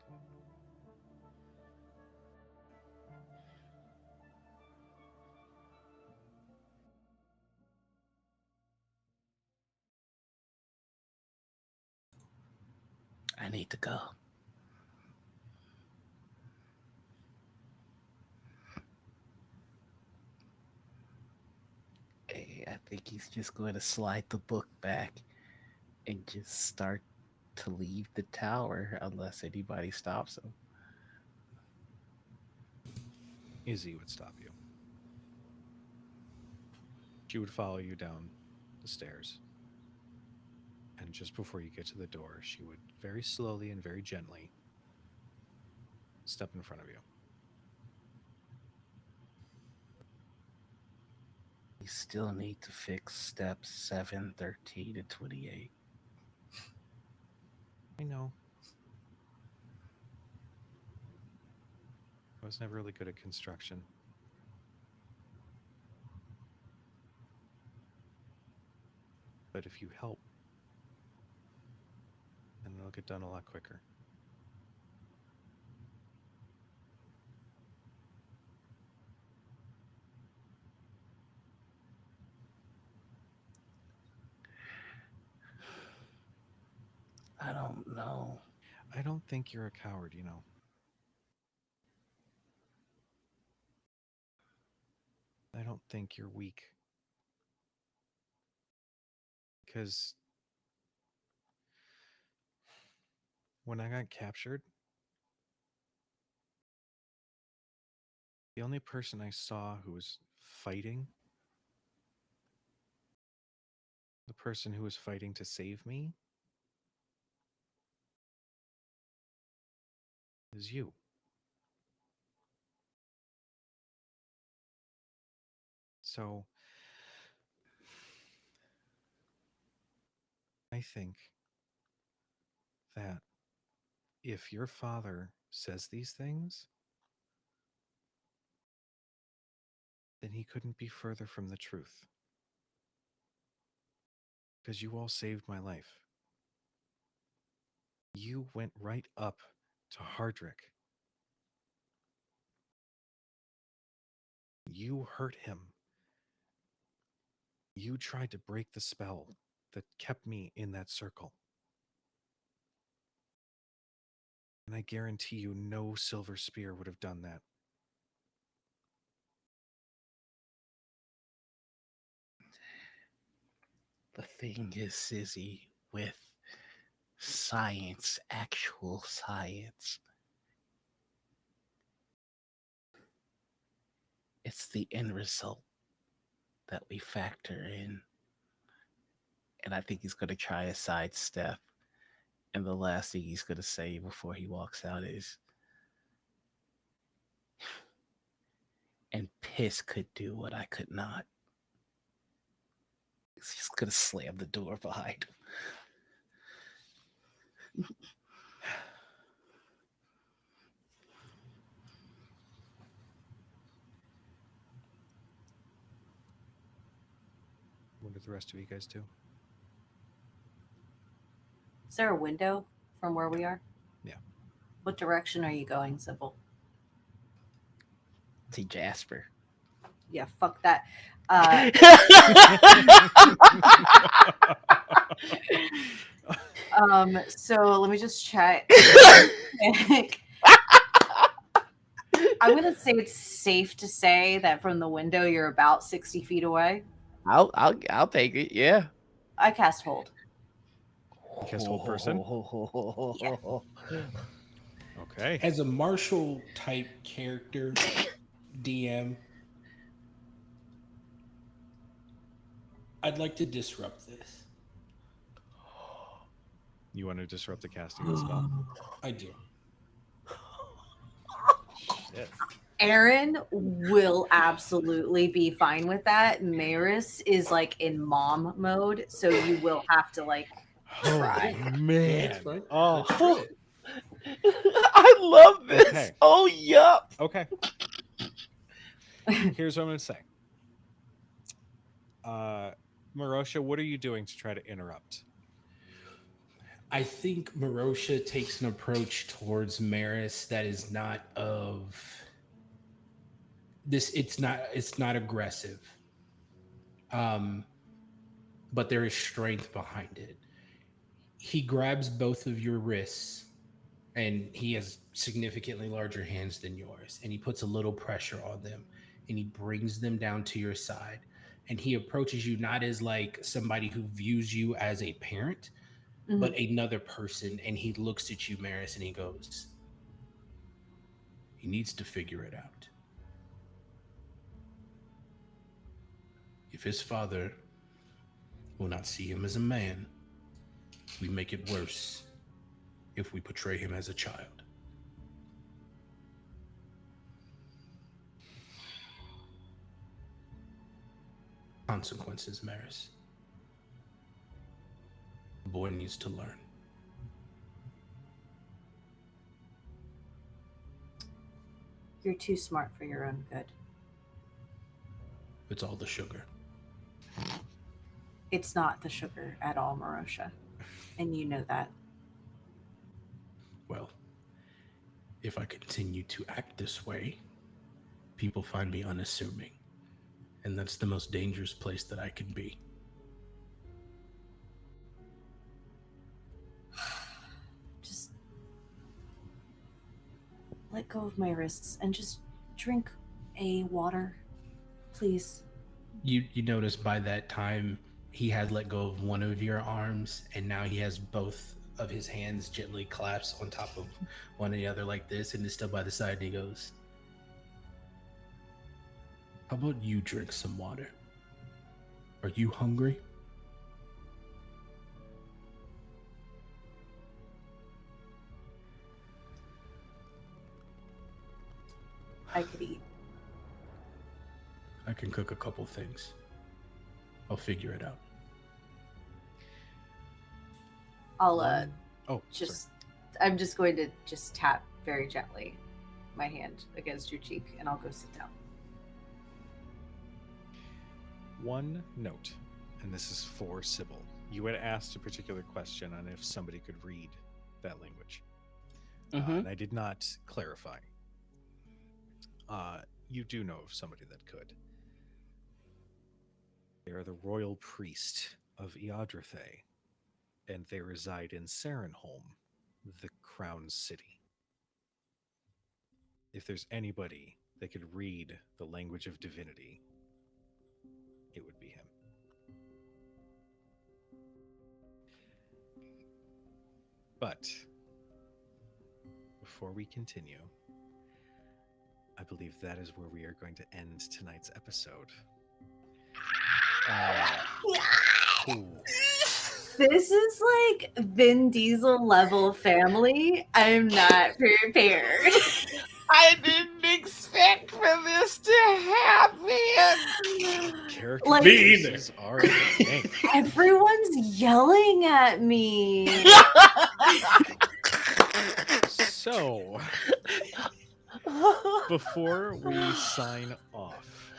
I need to go. I think he's just going to slide the book back and just start to leave the tower unless anybody stops him. Izzy would stop you. She would follow you down the stairs. And just before you get to the door, she would very slowly and very gently step in front of you. We still need to fix steps 7, 13, and 28. I know. I was never really good at construction. But if you help, then it'll get done a lot quicker. I don't know. I don't think you're a coward, you know. I don't think you're weak. Because when I got captured, the only person I saw who was fighting, the person who was fighting to save me, is you. So I think that if your father says these things, then he couldn't be further from the truth. Because you all saved my life. You went right up to Hardrick. You hurt him. You tried to break the spell that kept me in that circle. And I guarantee you no silver spear would have done that. The thing is, Sizzy, with science, actual science, it's the end result that we factor in. And I think he's going to try a sidestep. And the last thing he's going to say before he walks out is, and piss could do what I could not. He's going to slam the door behind him. What did the rest of you guys do? Is there a window from where we are? Yeah. What direction are you going, Cybal? See Jasper. Yeah, fuck that. So let me just check. I'm gonna say it's safe to say that from the window you're about 60 feet away. I'll take it. Yeah. I cast hold. You cast hold person? Yeah. Okay. As a martial type character, DM, I'd like to disrupt this. You want to disrupt the casting of the spell? I do. Shit. Aaron will absolutely be fine with that. Maris is like in mom mode, so you will have to like try. Oh, man. That's fine. Oh. Let's try it. I love this. Okay. Oh, yup. Okay. Here's what I'm going to say. Marosha, what are you doing to try to interrupt? I think Marosha takes an approach towards Maris that is not of this. It's not aggressive. But there is strength behind it. He grabs both of your wrists, and he has significantly larger hands than yours, and he puts a little pressure on them, and he brings them down to your side, and he approaches you not as like somebody who views you as a parent, but another person, and he looks at you, Maris, and he goes, he needs to figure it out. If his father will not see him as a man, we make it worse if we portray him as a child. Consequences, Maris. The boy needs to learn. You're too smart for your own good. It's all the sugar. It's not the sugar at all, Marosha. And you know that. Well, if I continue to act this way, people find me unassuming. And that's the most dangerous place that I can be. Just let go of my wrists and just drink a water. Please. You notice by that time he has let go of one of your arms, and now he has both of his hands gently collapsed on top of one another like this, and is still by the side. And he goes, "How about you drink some water? Are you hungry?" I could eat. I can cook a couple things. I'll figure it out. I'll Oh, just I'm just going to just tap very gently my hand against your cheek, and I'll go sit down. one note, and this is for Cybal. You had asked a particular question on if somebody could read that language, and I did not clarify. You do know of somebody that could. They are the royal priest of Eodrathei, and they reside in Sarenholm, the crown city. If there's anybody that could read the language of divinity, it would be him. But before we continue, I believe that is where we are going to end tonight's episode. Ooh. This is like Vin Diesel level family. I'm not prepared. I didn't expect for this to happen. Character Like- choices are a thing. Everyone's yelling at me. So, before we sign off,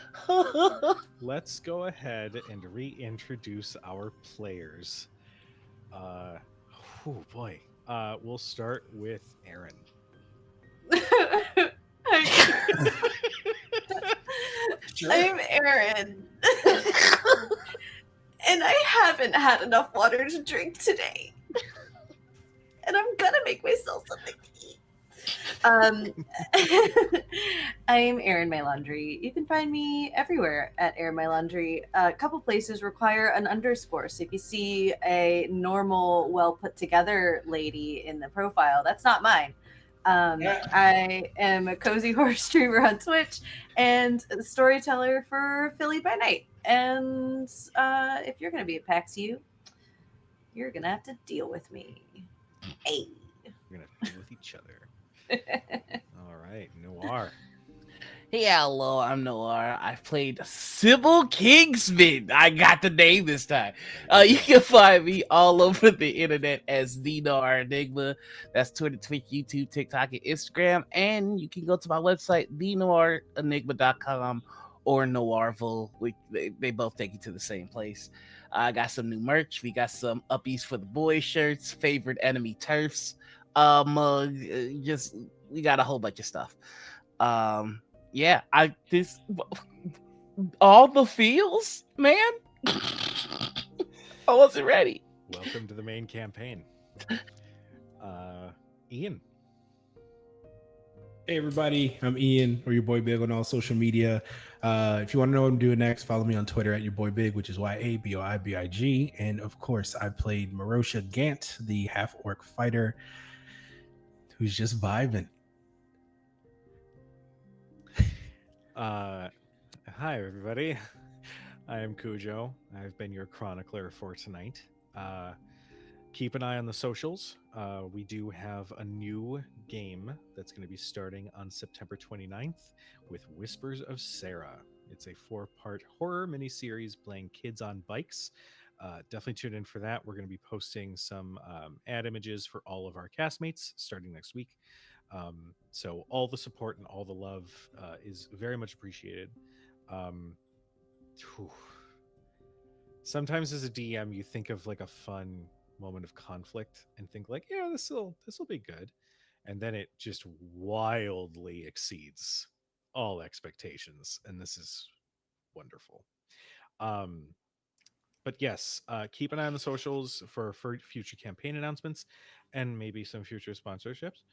let's go ahead and reintroduce our players. Oh boy. We'll start with Aaron. I'm Aaron. And I haven't had enough water to drink today. And I'm gonna make myself something to eat. I'm Erin My Laundry. You can find me everywhere at Erin My Laundry. A couple places require an underscore. So if you see a normal, well put together lady in the profile, that's not mine. I am a cozy horror streamer on Twitch and a storyteller for Philly by Night. And if you're going to be a PAX-U, you're going to have to deal with me. Hey. We're gonna deal with each other. All right, Noir. Hello, I'm Noir. I played Cybal Kingsman. I got the name this time. You can find me all over the internet as the Noir Enigma. That's Twitter, Twitch, YouTube, TikTok, and Instagram. And you can go to my website, thenoirenigma.com or Noirville. They both take you to the same place. I got some new merch. We got some uppies for the boys shirts, favorite enemy turfs. Just we got a whole bunch of stuff. Yeah, all the feels, man. I wasn't ready. Welcome to the main campaign. Ian. Hey everybody, I'm Ian, or your boy Big on all social media. If you want to know what I'm doing next, follow me on Twitter at your boy Big, which is YABOIBIG. And of course, I played Marosha Gant, the half-orc fighter, who's just vibing. Hi everybody. I am Cujo. I've been your chronicler for tonight. Keep an eye on the socials. We do have a new game that's going to be starting on September 29th with Whispers of Sarah. It's a 4-part horror miniseries playing kids on bikes. Definitely tune in for that. We're going to be posting some ad images for all of our castmates starting next week. So all the support and all the love is very much appreciated. Sometimes as a DM, you think of like a fun moment of conflict and think like, yeah, this will be good, and then it just wildly exceeds all expectations, and this is wonderful. But yes, keep an eye on the socials for future campaign announcements and maybe some future sponsorships.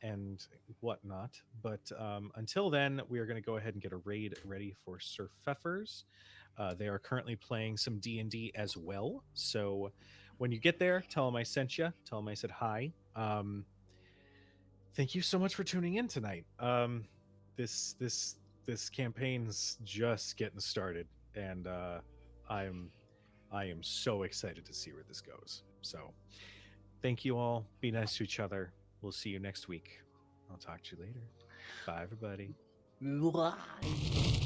and whatnot. But until then, we are going to go ahead and get a raid ready for Sir Pfeffers. They are currently playing some D&D as well. So when you get there, tell them I sent you. Tell them I said hi. Thank you so much for tuning in tonight. This campaign's just getting started, and I am so excited to see where this goes. So thank you all. Be nice to each other. We'll see you next week. I'll talk to you later. Bye, everybody. Bye.